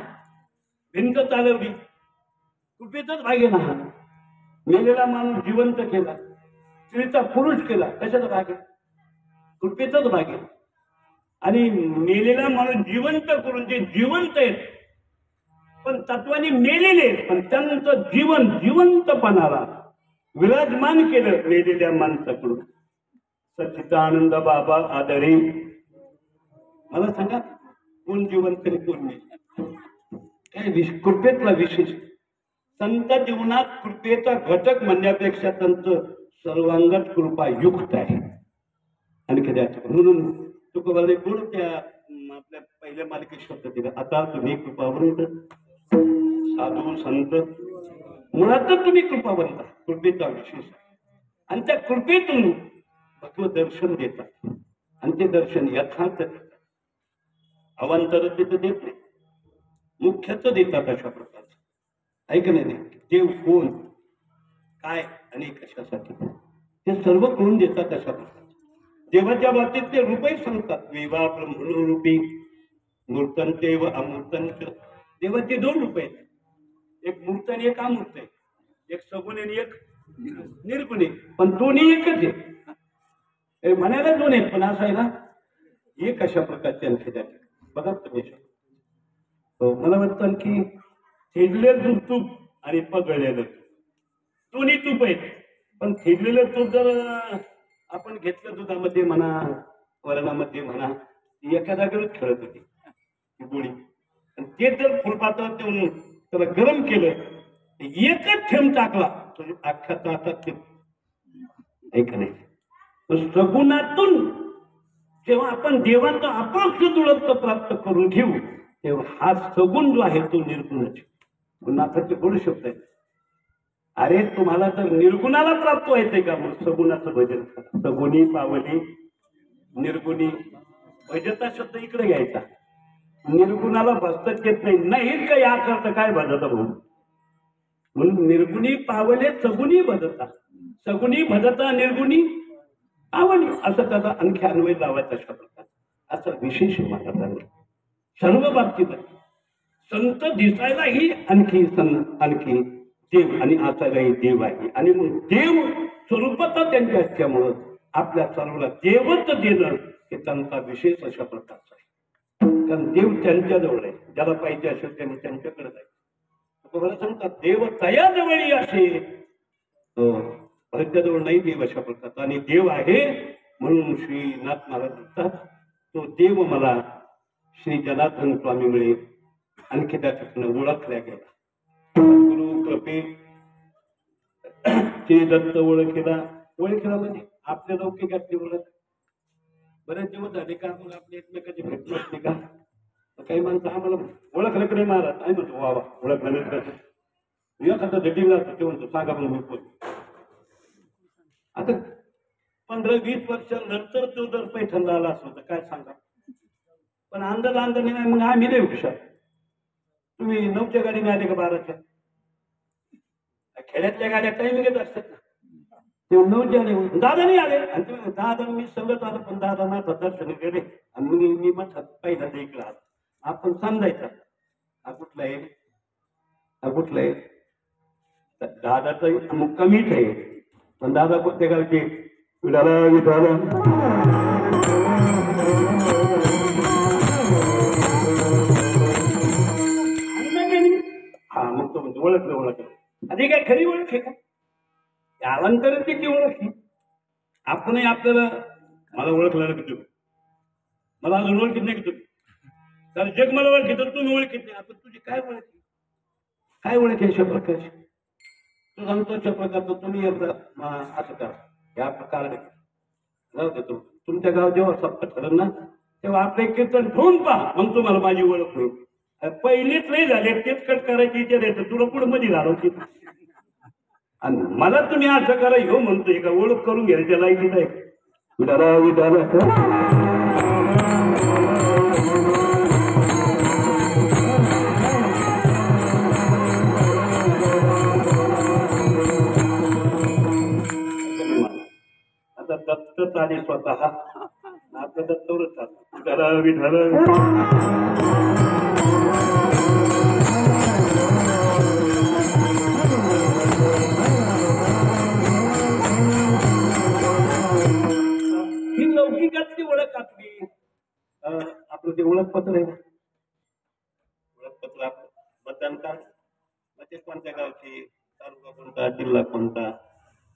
भिंत चालवली कृपेचाच भागी ना हा. मेलेला माणूस जिवंत केला, स्त्रीचा पुरुष केला, कशाचा भाग आहे? कृपेचाच भाग आहे. आणि मेलेला माणूस जिवंत करून ते जिवंत आहेत, पण तत्वाने मेलेले, पण त्यांचं जीवन जिवंतपणाला विराजमान केलं मेलेल्या माणसाकडून. सच्चिदानंद बाबा आदरे. मला सांगा कोण जिवंत आणि कोण नाही? काय कृपेतला विशेष. संत जीवनात कृपेचा घटक म्हणण्यापेक्षा त्यांचं सर्वांगत कृपा युक्त आहे. आणि कधी म्हणून तुकोबाने कोण त्या आपल्या पहिल्या मालिकेत शब्द दिला, आता तुम्ही कृपावंत साधू संत. मुळातच तुम्ही कृपावंत. कृपेचा विशेष. आणि त्या कृपेतून भगवत दर्शन देतात. आणि ते दर्शन यथार्थ देतात. अवांतरतेचं देत नाही, मुख्यच देतात अशा प्रकारचं. ऐक नाही. देव कोण, काय आणि कशासाठी ते सर्व करून देतात अशा प्रकारचं. देवाच्या बाबतीत ते रूपही सांगतात. विवा ब्रह्मणोरूपी मूर्तंते व अमूर्तंच. देवाचे दोन रूप आहेत, एक मूर्त आणि एक अमूर्त आहे. एक सगुण आणि एक निर्गुण आहे, पण दोन्ही एकच आहे. म्हणायला दोन आहेत, पण असं आहे ना, एक अशा प्रकारचे आणखी त्या बघा तुम्ही. मला वाटतं आणखी थेडलेलं तूप आणि पगळलेलं दोन्ही तूप आहेत. पण थेडलेलं तूप जर आपण घेतलं दुधामध्ये म्हणा, वरणामध्ये म्हणा, एका जागेवरच खेळत होती ती गोळी. आणि ते जर फुलपात्र देऊन त्याला गरम केलं, एकच थेंब टाकला तर अख्ख्या ताटात ते. ऐक नाही. सगुणातून जेव्हा आपण देवाचा अपरोक्ष दुळत्व प्राप्त करून घेऊ, तेव्हा हा सगुण जो आहे तो निर्गुणाची. नाथाचे गोड शब्द आहे. अरे तुम्हाला तर निर्गुणाला प्राप्त व्हायचंय का? मग सगुणाचं भजन करा. सगुणी पावली निर्गुणी. भजता शब्द इकडे घ्यायचा. निर्गुणाला भजतच येत नाही. नाही का या करता काय भजता भाऊ? म्हणून निर्गुणी पावले सगुणी भजता. सगुणी भजता निर्गुणी पावली, असं त्याचा आणखी अन्वय लावायचा अशा प्रकार. असा विशेष महाराजांनी सर्व बाबतीत. संत दिसायलाही आणखी आणखी देव आणि असायलाही देव आहे. आणि मग देव स्वरूपाचा त्यांच्या असल्यामुळं आपल्या सर्वांना देवच देणं हे त्यांचा विशेष अशा प्रकारचा आहे. कारण देव त्यांच्याजवळ आहे. ज्याला पाहिजे असेल त्यांनी त्यांच्याकडे जायचं. मला सांगतात देव तयाजवळी असे, त्यांच्याजवळ नाही देव अशा प्रकारचा. आणि देव आहे म्हणून श्रीनाथ महाराज म्हणतात, तो देव मला श्री जनार्दन स्वामीमुळे आणखी त्या ठिकाणी ओळखल्या गेला. गुरु कृपे श्री दत्त ओळखीला. ओळखीला म्हणजे आपल्या लौकिकातली ओळख. बरेच दिवस झाले का मग आपल्या एकमेकाची भेट नसते का? काही माणसं आम्हाला ओळखलं कडे महाराज आहे म्हणतो, वा वा ओळखलं नाही का? एखादा डेटिंग असतो ते म्हणतो सांगा म्हणून मी बोल. आता 15-20 वर्षांनंतर तो जर पैठणला आला असतो तर काय सांगा. पण अंदाजाने नाही. मग आम्ही नाही हुशार. तुम्ही 9च्या गाडीने आले का 12च्या? खेड्यातल्या गाड्या टाइम घेत असतात ना. तेव्हा 9च्या आले, दादा नाही आले. आणि तुम्ही दादा मी संगत आलो, पण दादा ना दर्शन गेले. आणि मग मी मग पहिल्यांदा इकडे आलो. आपण समजायचा हा कुठला आहे, हा कुठला आहे. दादाचा मुक्कामीच आहे, पण दादा कोणत्या गावचे? विठाला विठाला हा मग तो म्हणतो ओळखलं ओळखलं आधी काय खरी ओळख आहे का यानंतर त्याची ओळख आहे आपणही आपल्याला मला ओळखलं ना तुम्ही मला अजून ओळखीत नाही की तुम्ही कारण जग मला ओळखीत तुम्ही ओळखीत नाही आपण तुझी काय ओळख काय ओळख आहे अशा प्रकारची तू सांगतो अशा प्रकारचं तुम्ही एकदा असं करा या प्रकारे जाऊ दे तुमच्या गावात जेव्हा सप्त ठरेल ना तेव्हा आपले कीर्तन ठेवून पहा मग तुम्हाला माझी ओळख होईल पहिलीच नाही झाले तेच कट करायची इच्छा द्यायचं तुला पुढे मध्ये घालवची आणि मला तुम्ही असं करा हो म्हणतोय का ओळख करून घ्यायच्या लायकीत आहे विठाला विठाला आता दत्तच आले स्वतः आता दत्तवरच विठाला विठाला ओळख आपली आपलं ते ओळखपत्र आहे ओळखपत्र आपलं मतदान कार्ड मग ते कोणत्या गावची तालुका कोणता जिल्हा कोणता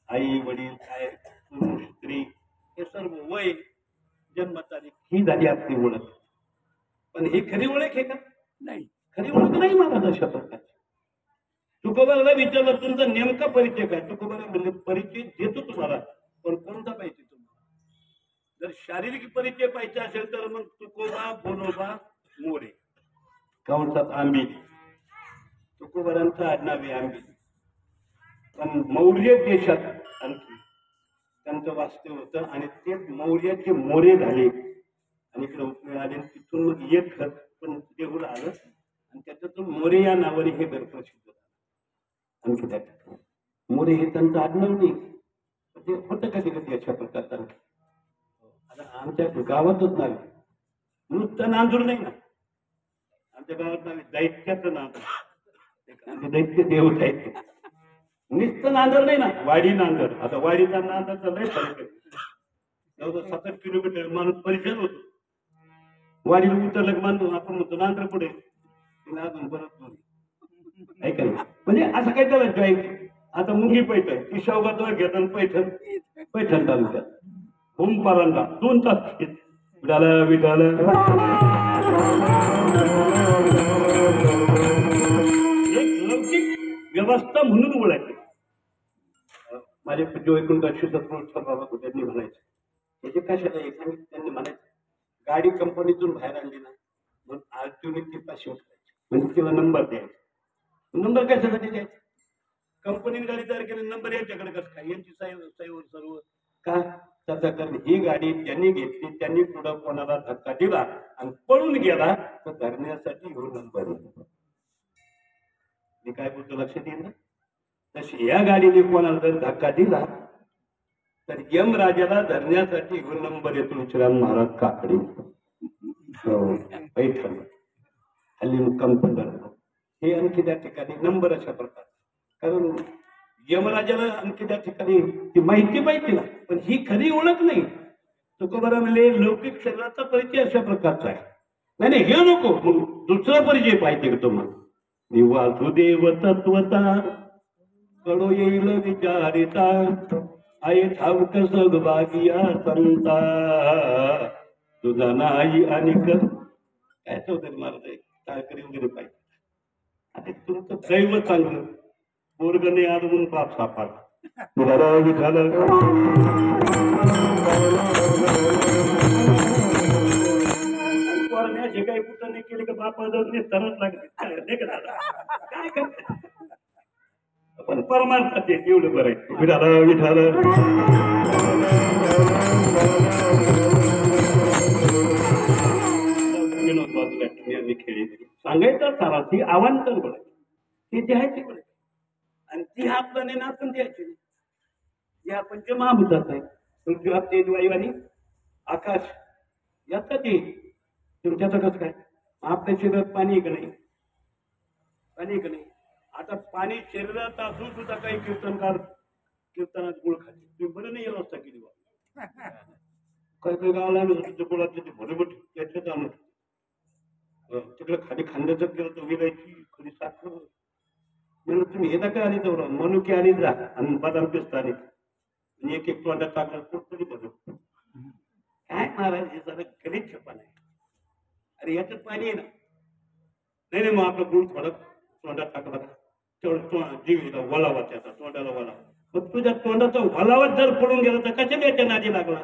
आई वडील काय पुरुष स्त्री हे सर्व वय जन्मतारीख ही झाली आपली ओळख पण ही खरी ओळख आहे का नाही खरी ओळख नाही मला अशा प्रकारची तुकोबाला विचारलं तुमचा नेमका परिचय काय तुकोबाला म्हणजे परिचय देतो तुम्हाला पण कोणता पाहिजे जर शारीरिक परिचय पाहिजे असेल तर मग तुकोबा बोनोबा मोरे गावतात आंबी तुकोबारांचं आडनाव आहे आंबी पण मौर्य देशात आणखी त्यांचं वास्तव्य होतं आणि ते मौर्याचे मोरे झाले आणि इकडे उपयोग आले तिथून मग एक खत पण देऊळ आलं आणि त्याच्यातून मोरे या नावाने हे घर प्रसिद्ध झालं आणखी त्या मोरे हे त्यांचं आडनाव नाही ते होतं कधी कधी अशा प्रकारचं आता आमच्या गावातच नाव नुसतं नांदूर नाही ना आमच्या गावात नाव दैत्याचं नाव दैत्य देव दैत्य नुसतं नांदर नाही ना वाडी नांदर आता वाडीचा नांदरचा लय फरक आहे जवळजवळ 7-8 किलोमीटर माणूस परिचय होतो वाडीला उतरलं मानतो आपण म्हणतो नांदर पुढे अजून परत ऐका म्हणजे असं काय त्याला जॉईंट आता मुंगी पैठण ती शौगात घेतात पैठण तालुक्यात होम पारांना 2 तास विठाला विठाला एक लौकिक व्यवस्था म्हणून ओळखली माझे पूज्य वैकुंठ बाबा त्यांनी म्हणायचे त्याचे कशाला सांगितलं त्यांनी म्हणायचं गाडी कंपनीतून बाहेर आणली ना मग आरटीओने ती पाशी उठवायची म्हणजे तिला नंबर द्यायचा नंबर कशासाठी द्यायचा कंपनीने गाडी तयार केली नंबर यांच्याकडे कसं काय यांची साईवर सर्व का त्याचा कारण ही गाडी ज्यांनी घेतली त्यांनी पुढं कोणाला धक्का दिला आणि पळून गेला तर धरण्यासाठी हो नंबर मी काय बोलतो लक्षात येईल ना तशी या गाडीने कोणाला जर धक्का दिला तर यम राजाला धरण्यासाठी हो नंबर येतो विश्राम महाराज काकडे पैठण हल्ली मुक्काम पंढरपूर हे आणखी त्या ठिकाणी नंबर अशा प्रकार कारण यमराजाला आणखी त्या ठिकाणी ती माहिती पाहिजे ना पण ही खरी ओळख नाही तुकोबारा म्हणले लौकिक शरीराचा परिचय अशा प्रकारचा आहे नाही हे नको मग दुसरा परिचय पाहिजे का तुम्हाला वासुदेव तत्वता कडो येईल विचारिता आई ठाऊक सगभागिया संता तुझा नाही आणि काय चौधरी महाराज टाळकरी वगैरे पाहिजे आता तुमचं दैव चांगलं पोरगणे आदवून बाप सापाड पोरण्याचे काही कुठं नाही केले का बापा जाऊन तरच लागले काय करते पण परमार्थात एवढं बरं आहे विठाला विठाला विनोद बाजूला मी खेळी सांगायचं सारा ती अवांतर बळ ती द्यायची बळ आणि ती आपलं नाही नाचून द्यायची या पंचमहाभूतात आहे पृथ्वी तेज वायू आणि आकाश याचा ते तुमच्याचं कसं काय आपल्या शरीरात पाणी का नाही पाणी का नाही आता पाणी शरीरात असून सुद्धा काही कीर्तनकार कीर्तनात गुळ खाते तुम्ही बरं नाही व्यवस्था केली काही काही गावाला आम्ही चित्रकोळातले ते भोलेभट त्याच्यात आणून तिकडे खाली खांद्याचं केलं तर विलायची खरी साखर म्हणून तुम्ही हे नका आणि तेवढं मनुके आणि जा आणि बदाम पेस्ट आणि एक एक तोंडात टाकलं तरी बरं काय महाराज हे जरा गणित छपान आहे. अरे याच्यात पाणी आहे ना. नाही नाही मग आपलं गुळ थोडं तोंडात टाकला तेवढं जीव वलावा त्याचा तोंडाला वलावा. मग तुझ्या तोंडाचा वलावाच जर पडून गेला तर कशाला याच्या नादी लागला.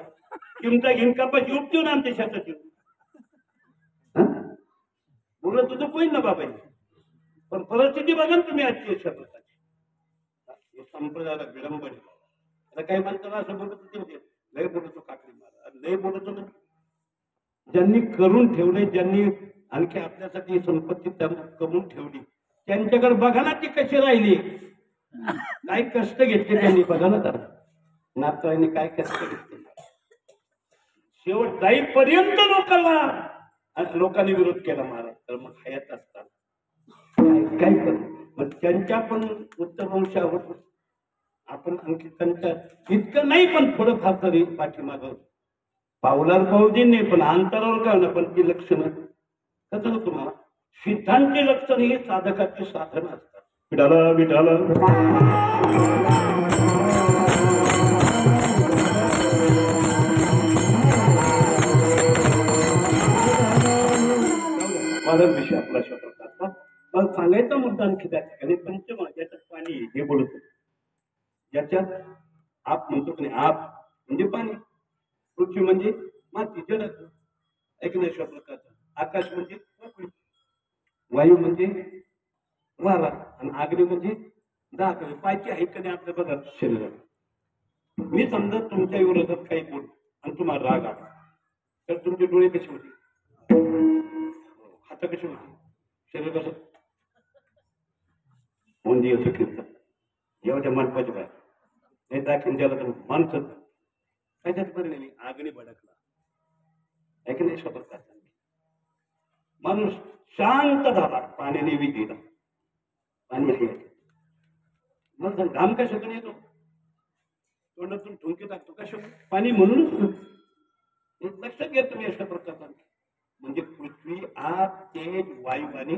किमता घेऊन कापाशी उपटून आमच्या शेतात येऊन बोललं तुझं होईल ना बाबा. पण परिस्थिती बघा ना तुम्ही आजची शेताची संप्रदायाला विलंब आता काही माणसाला असं बोलत होते लय बोलतो काकडी मारा लय बोलतो ना. ज्यांनी करून ठेवले ज्यांनी आणखी आपल्यासाठी संपत्ती कमवून ठेवली त्यांच्याकडे बघा ना ती कशी राहिली. काय कष्ट घेतले त्यांनी बघा ना. तर नातवाईने काय कष्ट घेतले. शेवट जाईपर्यंत लोकांनी विरोध केला महाराज. तर मग हयात असताना काय करू. मग त्यांच्या पण उत्तरवंशावर आपण आणखी त्यांच्या इतकं नाही पण थोडंफार तरी पाठीमागं पावलावर पावजींनी पण अंतरावर का ना पण ती लक्षणं कसं ना तुम्हाला सिद्धांची लक्षण ही साधकाची साधनं असतात. विठाला विठाला माझा विषय आपला शब्दाचा मला सांगायचा मुद्दा आणखी त्या ठिकाणी पंचम ज्याच्यात पाणी हे बोलत होते. ज्याच्यात आप म्हणतो की आप म्हणजे पाणी पृथ्वी म्हणजे माती जड ऐकण्याच्या प्रकारचा आकाश म्हणजे वायू म्हणजे वारा आणि अग्नी म्हणजे दाग पायची आहे का नाही आपल्या बघा शरीरात. मी समजा तुमच्या विरोधात काही बोल आणि तुम्हाला राग आला तर तुमचे डोळे कसे होते हात कसे होते शरीर कसं ओंदी होतं कीर्तन एवढ्या मनपाची बाहेर नाही दाखवून द्याला तर माणसं त्याच्यात परिणामी आगणी भडकला ऐकणे शपथ माणूस शांत झाला पाण्याने विधीला. पाणी आहे मग घाम कशातून येतो तोंडातून ठुंकी टाकतो कशा पाणी म्हणूनच लक्षात घ्या तुम्ही अशा प्रकारचा. म्हणजे पृथ्वी आग तेज वायू आणि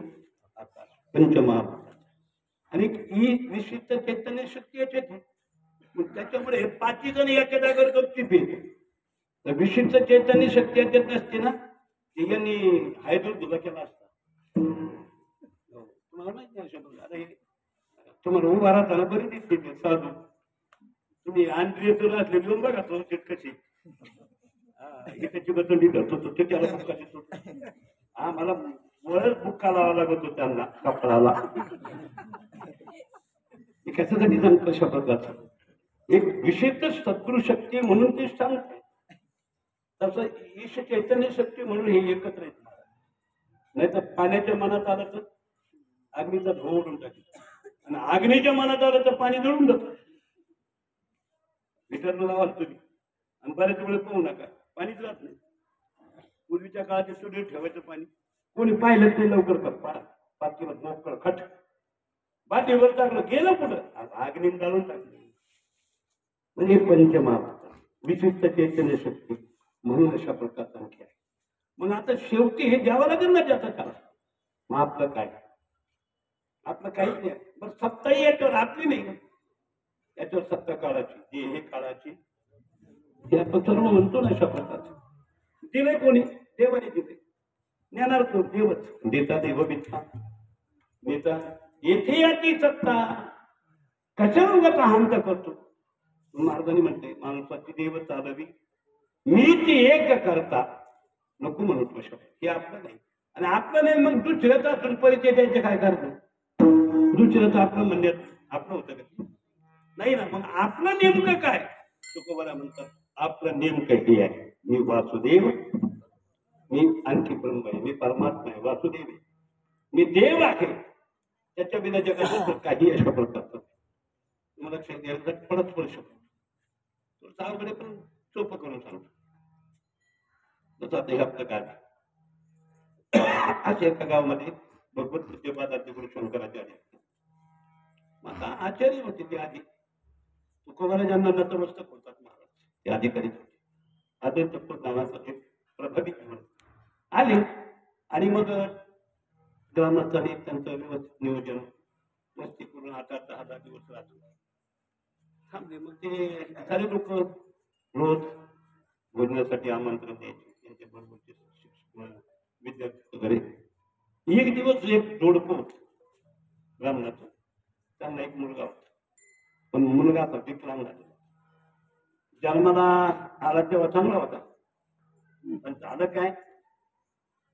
आकाश पंचमहाभूत आणि ही विशिष्ट चैतन्य शक्ती याच्यात त्याच्यामुळे पाचही जण एका जागेवर गपचीप येते. विशिष्ट चैतन्य शक्ती याच्यात नसते ना यांनी हायदूर धुला केला असता. तुम्हाला माहिती नाही अरे तुम्हाला उभा राहताना बरी दिसते साधू तुम्ही आणखी असले घेऊन बघा तो कशी त्याची बतंडी धरतो ते त्याला कशी सुटतो. हा मला वळच बुक्का लावा लागत होता त्यांना कपडाला. कशासाठी सांगतो शब्दाचं एक विशिष्ट सद्गुरु शक्ती म्हणून ते सांगते. तसं ईश चैतन्य शक्ती म्हणून हे एकत्र येत नाही तर पाण्याच्या मनात आलं तर अग्नीचा धुवा उडून टाकेल आणि अग्नीच्या मनात आलं तर पाणी जळून जातं. मीटरला लावाल तुम्ही आणि बऱ्याच वेळ पाहू नका पाणीच राहत नाही. पूर्वीच्या काळात स्टुडिओ ठेवायचं पाणी कोणी पाहिलं ते लवकर पातीवर मोकळ खट बाटीवर टाकलं गेलं कुठं अग्नी जाळून टाकलं. म्हणजे पंचमहाभूत विशिष्ट चैतन्य शक्ती म्हणून अशा प्रकारचा आणखी आहे. मग आता शेवटी हे द्यावं लागेल ना ज्याचं काळ. मग आपलं काय आपलं काहीच नाही. बरं सत्ताही याच्यावर आपली नाही याच्यावर सत्ता काळाची जे हे काळाची हे आपण सर्व म्हणतो ना अशा प्रकारचं. दिलंय कोणी देवाने दिले ज्ञानार कोण देवच देता देव बिथा नेता येथे याची सत्ता कशा उगाच अहंता करतो. महाराजांनी म्हणते माणसाची देव चालवी मीच एक करता नको म्हणून वश हे आपलं नाही. आणि आपलं नाही मग दुसऱ्याचं असून परिचय त्यांचे काय करतो. दुसऱ्याचं आपलं म्हणण्यात आपलं होतं का नाही ना. मग आपलं नेमकं काय तुकोबाला म्हणतात आपलं नेमकं हे आहे मी वासुदेव मी आणखी ब्रह्म आहे मी परमात्मा आहे वासुदेव आहे मी देव आहे. त्याच्या बिना जगात काही अशा प्रकारचं तुम्हाला लक्षात घ्यायला थोडंच स्पर्श करतो सावकडे पण सोपं करून सांगतो. तसं आपलं काय अशा एका गावामध्ये भगवत पूज्यपादाचे गुरु शंकराचार्य आता आचार्य होते ते आधी तुकोबाला ज्यांना नतमस्तक होतात महाराज ते अधिकारी होते. आदित्य नावाचा एक प्रभावी जीवन आले. आणि मग ग्रामस्थांनी त्यांचं व्यवस्थित नियोजन वस्ती करून 8-10 दिवस राहतो थांबले. मग ते सारे लोक रोज भोजनासाठी आमंत्रण द्यायचे त्यांच्या बरोबरचे शिक्षक विद्यार्थी वगैरे. एक दिवस एक जोडपं होत ब्राह्मणाचं, त्यांना एक मुलगा होता, पण मुलगा आता विकलांग झाला. जन्माला आला तेव्हा चांगला होता, पण झालं काय,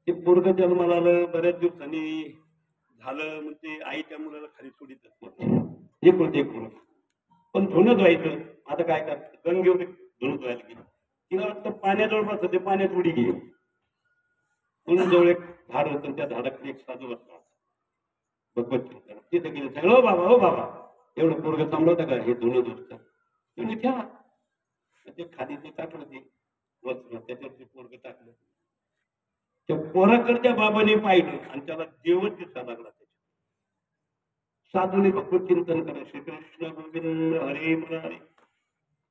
ते पोरग जन्माला आलं, बऱ्याच दिवसांनी झालं, मग ते आईच्या मुलाला खाली सोडीतच नव्हते. एक मुलगा, पण धुणं धुवायचं. आता काय करत गंगेवर धुणं धुवायला गेली, तिला वाटतं पाण्याजवळ बसत, ते पाण्यात उडी गेली. म्हणून जवळ एक झाड होतं, त्या झाडाकडे एक साधू बसला, भगवत तिथे गेलं. सगळं हो बाबा, हो बाबा, एवढं पोरग सांभाळतं का हे धुणं धुतं? तुम्ही ठेवा. ते खाली ते टाकलं, ते वस्त्र त्याच्यावर ते पोरग टाकलं. त्या पोराकडच्या बाबाने पाहिलं आणि त्याला देवच दिसा लागला. साधूने भगवत चिंतन करा, श्रीकृष्ण गोविंद हरे मुरारी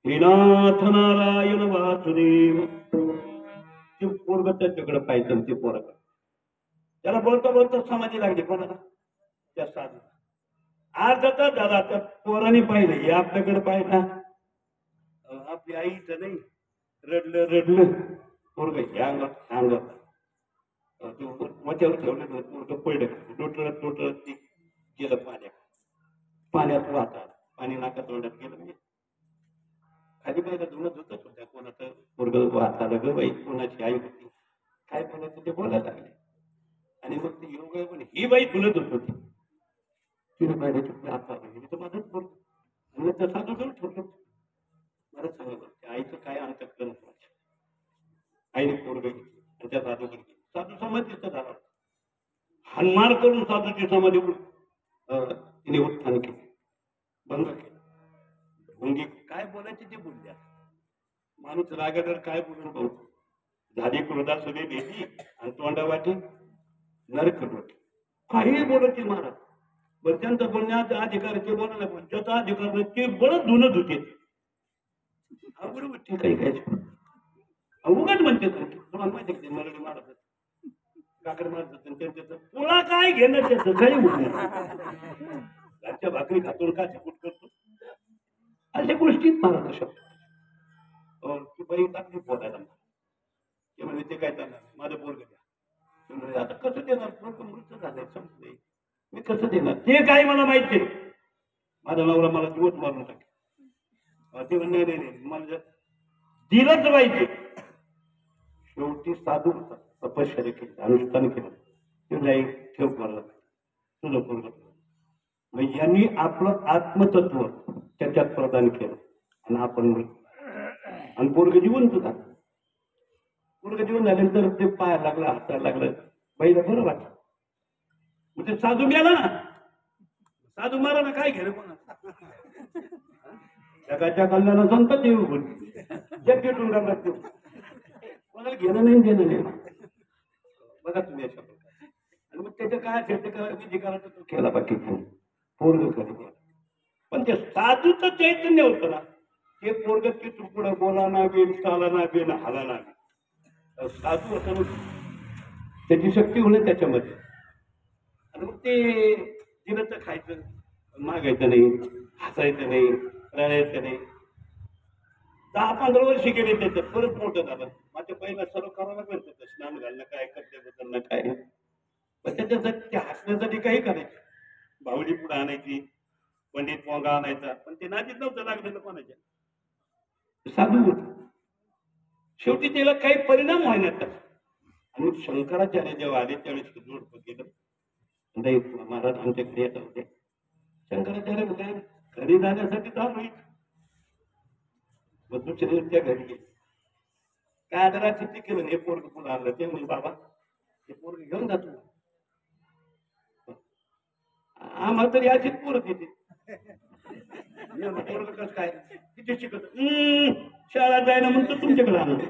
हे नाथ नारायण वासुदेव. ते पोरग त्याच्याकडे पाहिजे, ते पोराकडे. त्याला बोलता बोलता समाधी लागली. कोणाला? त्या साधू. आज आता दादा त्या पोराने पाहिलं, हे आपल्याकडे पाहिलं, आपली आईचं नाही, रडलं पोरग ह्या अंगात वच्यावर ठेवलं, पोरग पडलं, लोटळत ते गेलं पाण्यात वाहता. पाणी नाका तोंडात गेलं. म्हणजे खाली पाहिलं धुणं धुतच होत्या. कोणाचं पोरग वाहता ग बाई, कोणाची आई होती, काय बोलायचं ते बोलायला लागले. आणि मग ते योग पण ही बाई धुणं धुत होती. तिने पाहिजे चुकले हात लागले, तर माझंच बोलतो. आणि त्या साधू जवळ ठेवलं. मला सांगत त्या आईचं काय अंतःकरण व्हायचं. आईने पोरग घेतली आणि त्या साधूकडे गेली. साधू समाधीचा झाला, हानमार करून साधूची समाधी तिने उत्थान केले, बंद केलं. ढोंगी काय बोलायचे ते बोलल्या. माणूस रागावर काय बोलून भाऊ झाली क्रोधा सगळी भेटी आणि तोंडावाटी नरक डोके, काही बोलत महाराज. पण त्यांचा बोलण्याचा अधिकार ते बोलायला, पण ज्याचा अधिकार ते बळच धुणं धुते. अवघड गोष्टी काही काय अवघड म्हणते. तुम्हाला माहिती आहे मराठी मारत काकड मारत त्यांचं तुला काय घेणं, त्याचं काही होत नाही. घरच्या भाकरी खातून का झपूट करतो, अशा गोष्टीत मारत शकतो. ती बाई टाकली बोलायला. ते म्हणजे ते काय चालणार, माझं पोरग द्या. आता कसं देणार, पोरग मृत झालंय, संपलंय, मी कसं देणार, ते काय मला माहित नाही. माझा नवरा मला दिवस मारून टाकेल. ते म्हणणे नाही, मला दिलंच पाहिजे. शेवटी साधू तपश्चर्या केली, अनुष्ठान केलं. ते नाही ठेव मारला तुझं पोरग. मग यांनी आपलं आत्मतत्व त्याच्यात प्रदान केलं आणि आपण मृत आणि पोरग जिवंत झालं. पोरग जीवन झाल्यानंतर ते पायाला लागलं, हाताला लागलं, बाईला बरं वाटलं. म्हणजे साधू गेला ना, साधू मारा ना, काय घेणं कोणा जगाच्या कल्याणा सांगतात देऊ बोलली जग भेटून लागला ते कोणाला घेणं नाही देणं नाही. बघा तुम्ही अशा प्रकारे. आणि मग त्याचं काय असेल ते करायचं, जे करायचं तो केला बाकी पोरग कधी. पण ते साधूचं चैतन्य होतं ना, ते पोरग की तू पुढं बोला ना बे, चाला ना बे, ना हाला ना. साधू होतं त्याची शक्ती होणे त्याच्यामध्ये. आणि मग ते दिलं तर खायचं, मागायचं नाही, हसायचं नाही, रडायचं नाही. 10-15 वर्ष गेले त्याच्यात, परत मोठं झालं. माझ्या पहिला सर्व करायला मिळत होतं, स्नान घालणं काय, कपडे बदलणं काय. पण त्याच्यासाठी ते हसण्यासाठी काही करायचं. बाहुली पुढे आणायची, पंडित पोंगा आणायचा, पण ते नातीत नव्हतं लागलेलं कोणाच्या. साधू होत. शेवटी त्याला काही परिणाम व्हायला. आणि शंकराचार्य जेव्हा आले त्यावेळेस जोडपं केलं. नाही महाराज आमच्याकडे येत होते. शंकराचार्य म्हणजे घरी जाण्यासाठी चालू आहे. मग दुसऱ्या त्या घरी गेले. काय आदरा किती केलं, हे पोरग पुढे आणलं. ते म्हणजे बाबा हे पोरग घेऊन जातो. आम्हाला तरी अशीच पोरं येते. पोरग कसं काय किती शिकत, शाळा जायला म्हणतो तुमच्याकडे आणलं.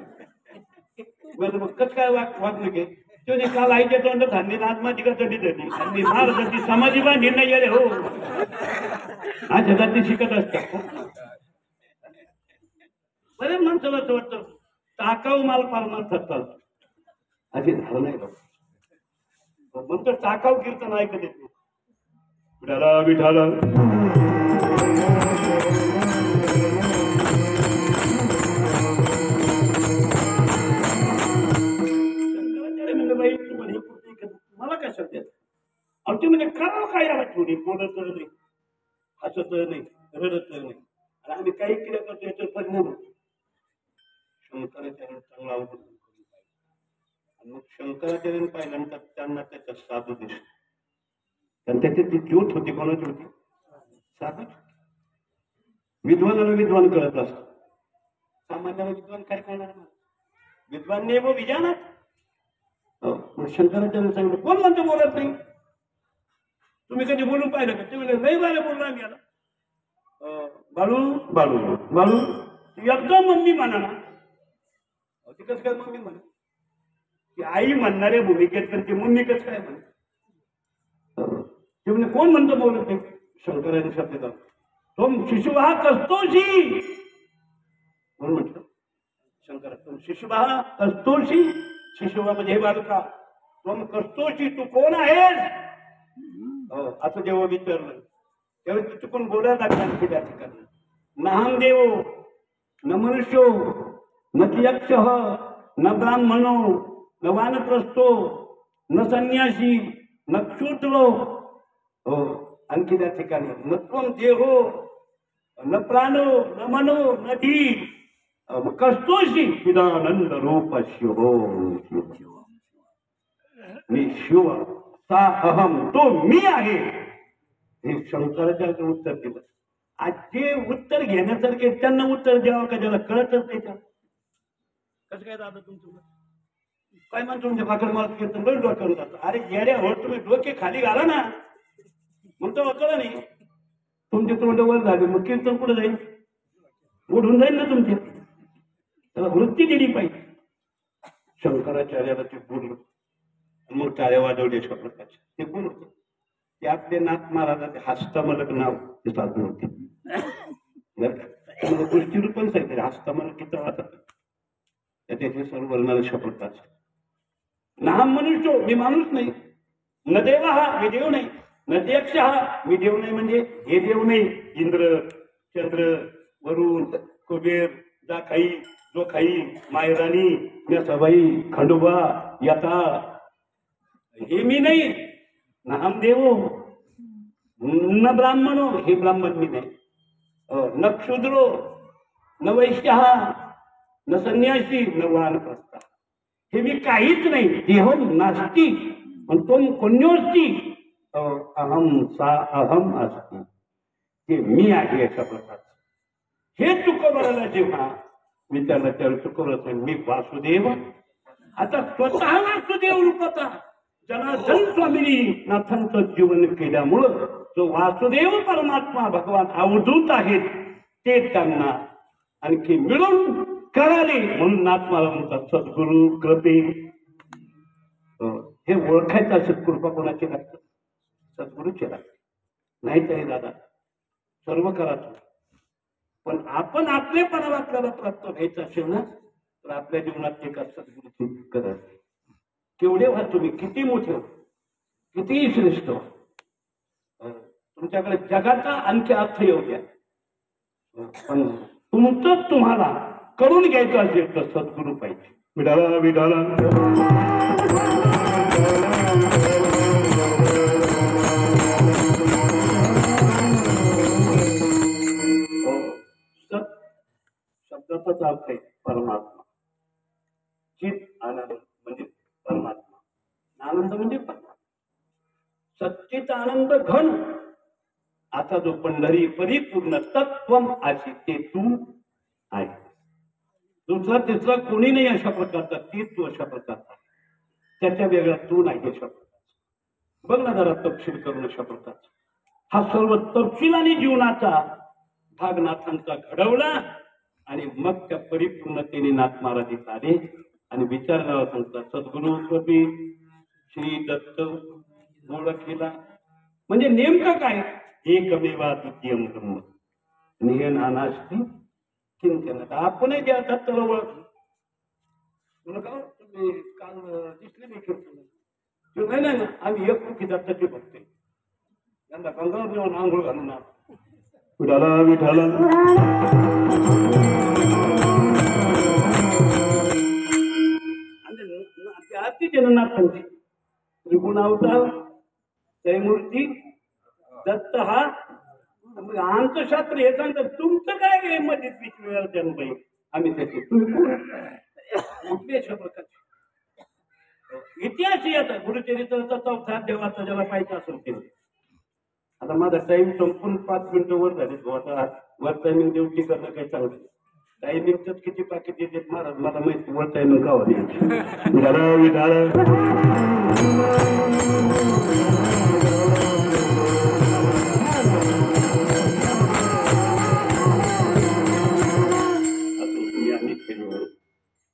मग कसं काय वागणूक आहे. त्याने काल आईच्या तोंडात हाणली, आज माझी का चढी धरली आणि महाराजांची समाधी बांधली नाही गेले. हो अशा जाती शिकत असतात. बरेच माणसाला असं वाटतं टाकाऊ माल परमार्थात चालतो अशी धारणा आहे लोक म्हणतो टाकाऊ कीर्तन ऐकत येत नाही. विठाला विठाला मला काय सध्या अहो ती म्हणजे करावं काय याला थोडी बोलत नाही हसत नाही रडत नाही आणि आम्ही काही केलं करतो याचं परिणाम होतो. शंकराचार्य चांगला अवघड आणि मग शंकराचार्य पाहिल्यानंतर त्यांना त्याचा साधू दिसतो आणि त्याची ती ज्योत होती कोणाची होती साधूच. विद्वानाला विद्वान कळत असत सामान्याला विद्वान काय करणार विद्वान ने वो विजानात. शंकराचार्य सांगितलं कोण म्हणतो बोलत नाही तुम्ही कधी बोलून पाहिलं का ते म्हणजे नाही बायला बोलला आम्ही याला बाळू बाळू बाळू एकदम मम्मी म्हणा ना ती कसं काय मम्मी म्हणा ती आई म्हणणाऱ्या भूमिकेत पण ती मम्मी कसं काय म्हणे ते म्हणजे कोण म्हणतो बोलत नाही. शंकराने शब्द जातो तुम शिशुभा कस्तोशी म्हणून म्हटलं शंकरा तुम शिशुभा कस्तोशी शिशुभा म्हणजे हे बालका तुम कस्तोशी तू कोण आहेस असं जेव्हा विचारलं तेव्हा तू चुकून बोलायला लागला त्या ठिकाणी नाहम देव न मनुष्यो न यक्ष न ब्राह्मणो न वानप्रस्थो न संन्यासी न क्षुद्रो आणखी त्या ठिकाणी न त्वम देहो न प्राणो न मनो न धी कस्तोशी चिदानंद रूप शिवो मी शिव सा अहम तो मी आहे हे शंकराचार्य उत्तर दिलं. आज जे उत्तर घेण्यासारखे त्यांना उत्तर द्यावं का ज्याला कळतच नाही त्या कसं काय दादा तुमचं काय म्हणतो तुमच्या भाकर माल कीर्तन बरं डोक्यावर जातं. अरे येड्या हो तुम्ही डोके खाली घाला ना मग तर कळलं नाही तुमचे तोंड वर झाले मग कीर्तन कुठं जाईल ओढून जाईल ना तुमचे त्याला वृत्ती दिली पाहिजे. शंकराचार्याला ते बोललो मग टाळ्या वाजवले प्रकारचे ते कोण होते ते आपले नाथ महाराजाचे हस्तमलक नाव ते साधन होते गोष्टी रूपच आहे हस्तमलक किती वाटत त्याचे सर्व वर्णाला शपथतात. नाम मनुष्य मी माणूस नाही न देवा हा मी देव नाही न यक्ष हा मी देव नाही म्हणजे हे देव नाही इंद्र चंद्र वरुण कुबेर जा खाई जो खाई मायराणी या सबाई खंडोबा यथा हे मी नाही नाम देव न ब्राह्मणो हे ब्राह्मण मी नाही न क्षुद्रो न वैश्य न संन्यासी न वानप्रस्थ हे मी काहीच नाही देह नास्ती तो कोण्योस्ती अहम सा अहम असती ते मी आहे अशा प्रकारचं हे तुकोबराला जेव्हा विचारलं त्याला तुकोबराचं मी वासुदेव आता स्वतः वासुदेव रूपाचा जनार्दन स्वामींनी नाथांचं जीवन केल्यामुळं जो वासुदेव परमात्मा भगवान अवधूत आहेत ते त्यांना आणखी मिळून कळाले म्हणून नाथ मला म्हणतात सद्गुरु कृपे हे ओळखायचं असेल कृपा कोणाची लागतं सद्गुरूची लागते नाहीतरी दादा सर्व करा तुम्ही पण आपण आपलेपणाला आपल्याला प्राप्त व्हायचं असेल ना तर आपल्या जीवनात एका सद्गुरूची गरज आहे. केवढे व्हा तुम्ही किती मोठे हो कितीही श्रेष्ठ हो तुमच्याकडे जगाचा आणखी अर्थ येऊ द्या पण तुमचं तुम्हाला करून घ्यायचं असेल तर सद्गुरू पाहिजे. विडाला विडाला शब्दाचाच अर्थ आहे परमात्मा चित आनंद म्हणजे परमात्मा आनंद म्हणजे परमात्मा सच्चित आनंद घन आता जो पंढरी परिपूर्ण तत्वम अशी ते तू आहे. दुसरा तिसरा कोणी नाही अशा प्रकारचा तीच तू अशा प्रकारचा त्याच्या वेगळा तू नाही अशा प्रकारचा बघ ना जरा तपशील करून अशा प्रकारचा हा सर्व तपशिलाने जीवनाचा भाग नाथांचा घडवला आणि मग त्या परिपूर्णतेने नाथ महाराज आले आणि विचारला सांगतात सद्गुरु कवी श्री दत्त ओळखीला म्हणजे नेमकं काय एकमेवा द्वितीयम ब्रह्म निय नानास्ति किंचन आपणही त्या दत्ताला ओळखलं तुला का तुम्ही काल दिसले नाही कीर्तन नाही नाही ना आम्ही एक मुखी दत्ताची भक्त यंदा गंगावर येऊन आंघोळ घालून विठाला विठाला आणि आरतीचे नाथांची त्रिगुण अवतार जयमूर्ती दत्त हा आमचं शास्त्र हे सांगतात तुमचं काय आहे मध्ये पिछवेळ जन्मबाई आम्ही त्याचे तुम्ही कुठले प्रकारचे इतिहास आता गुरुचरित्राचा चौथा देवाचा ज्याला पाहिजे असेल ते आता माझा टाइम संपून 5 मिनिटं वर झाले आता वर टायमिंग ड्युटी करणं काही चांगलं टायमिंगच किती पाकिट येते महाराज मला माहिती वर टायमिंग का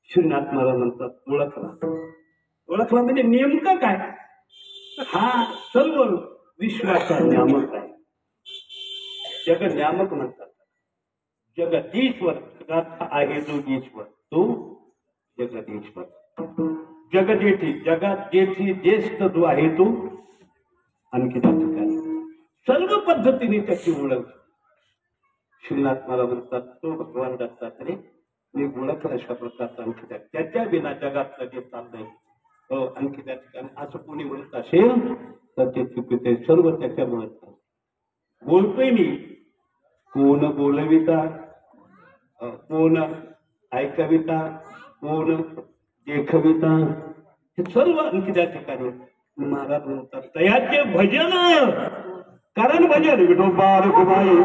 श्रीनाथ महाराज म्हणतात ओळखला म्हणजे नेमकं काय हा सर्व विश्वाचा नियामक आहे जग नियामक म्हणतात जगदीश्वर आहे जो ईश्वर तो जगदीश्वर जगदेठी जगात जेठी ज्येष्ठ जो आहे तो आणखी त्या ठिकाणी सर्व पद्धतीने त्याची ओळख श्रीनाथ महाराज म्हणतात तो भगवान दत्तात्रय मी ओळखला अशा प्रकारचा आणखी त्याच्या बिना जगातलं जे चाललंय आणखी त्या ठिकाणी असं कोणी म्हणत असेल तर ते चुकीचे सर्व त्याच्यामुळे बोलतोय मी कोण बोलविता कोण ऐकविता कोण देखविता हे सर्व आणखी त्या ठिकाणी महाराज म्हणतात तयाचे भजन कारण भजन विठोबा रखुमाई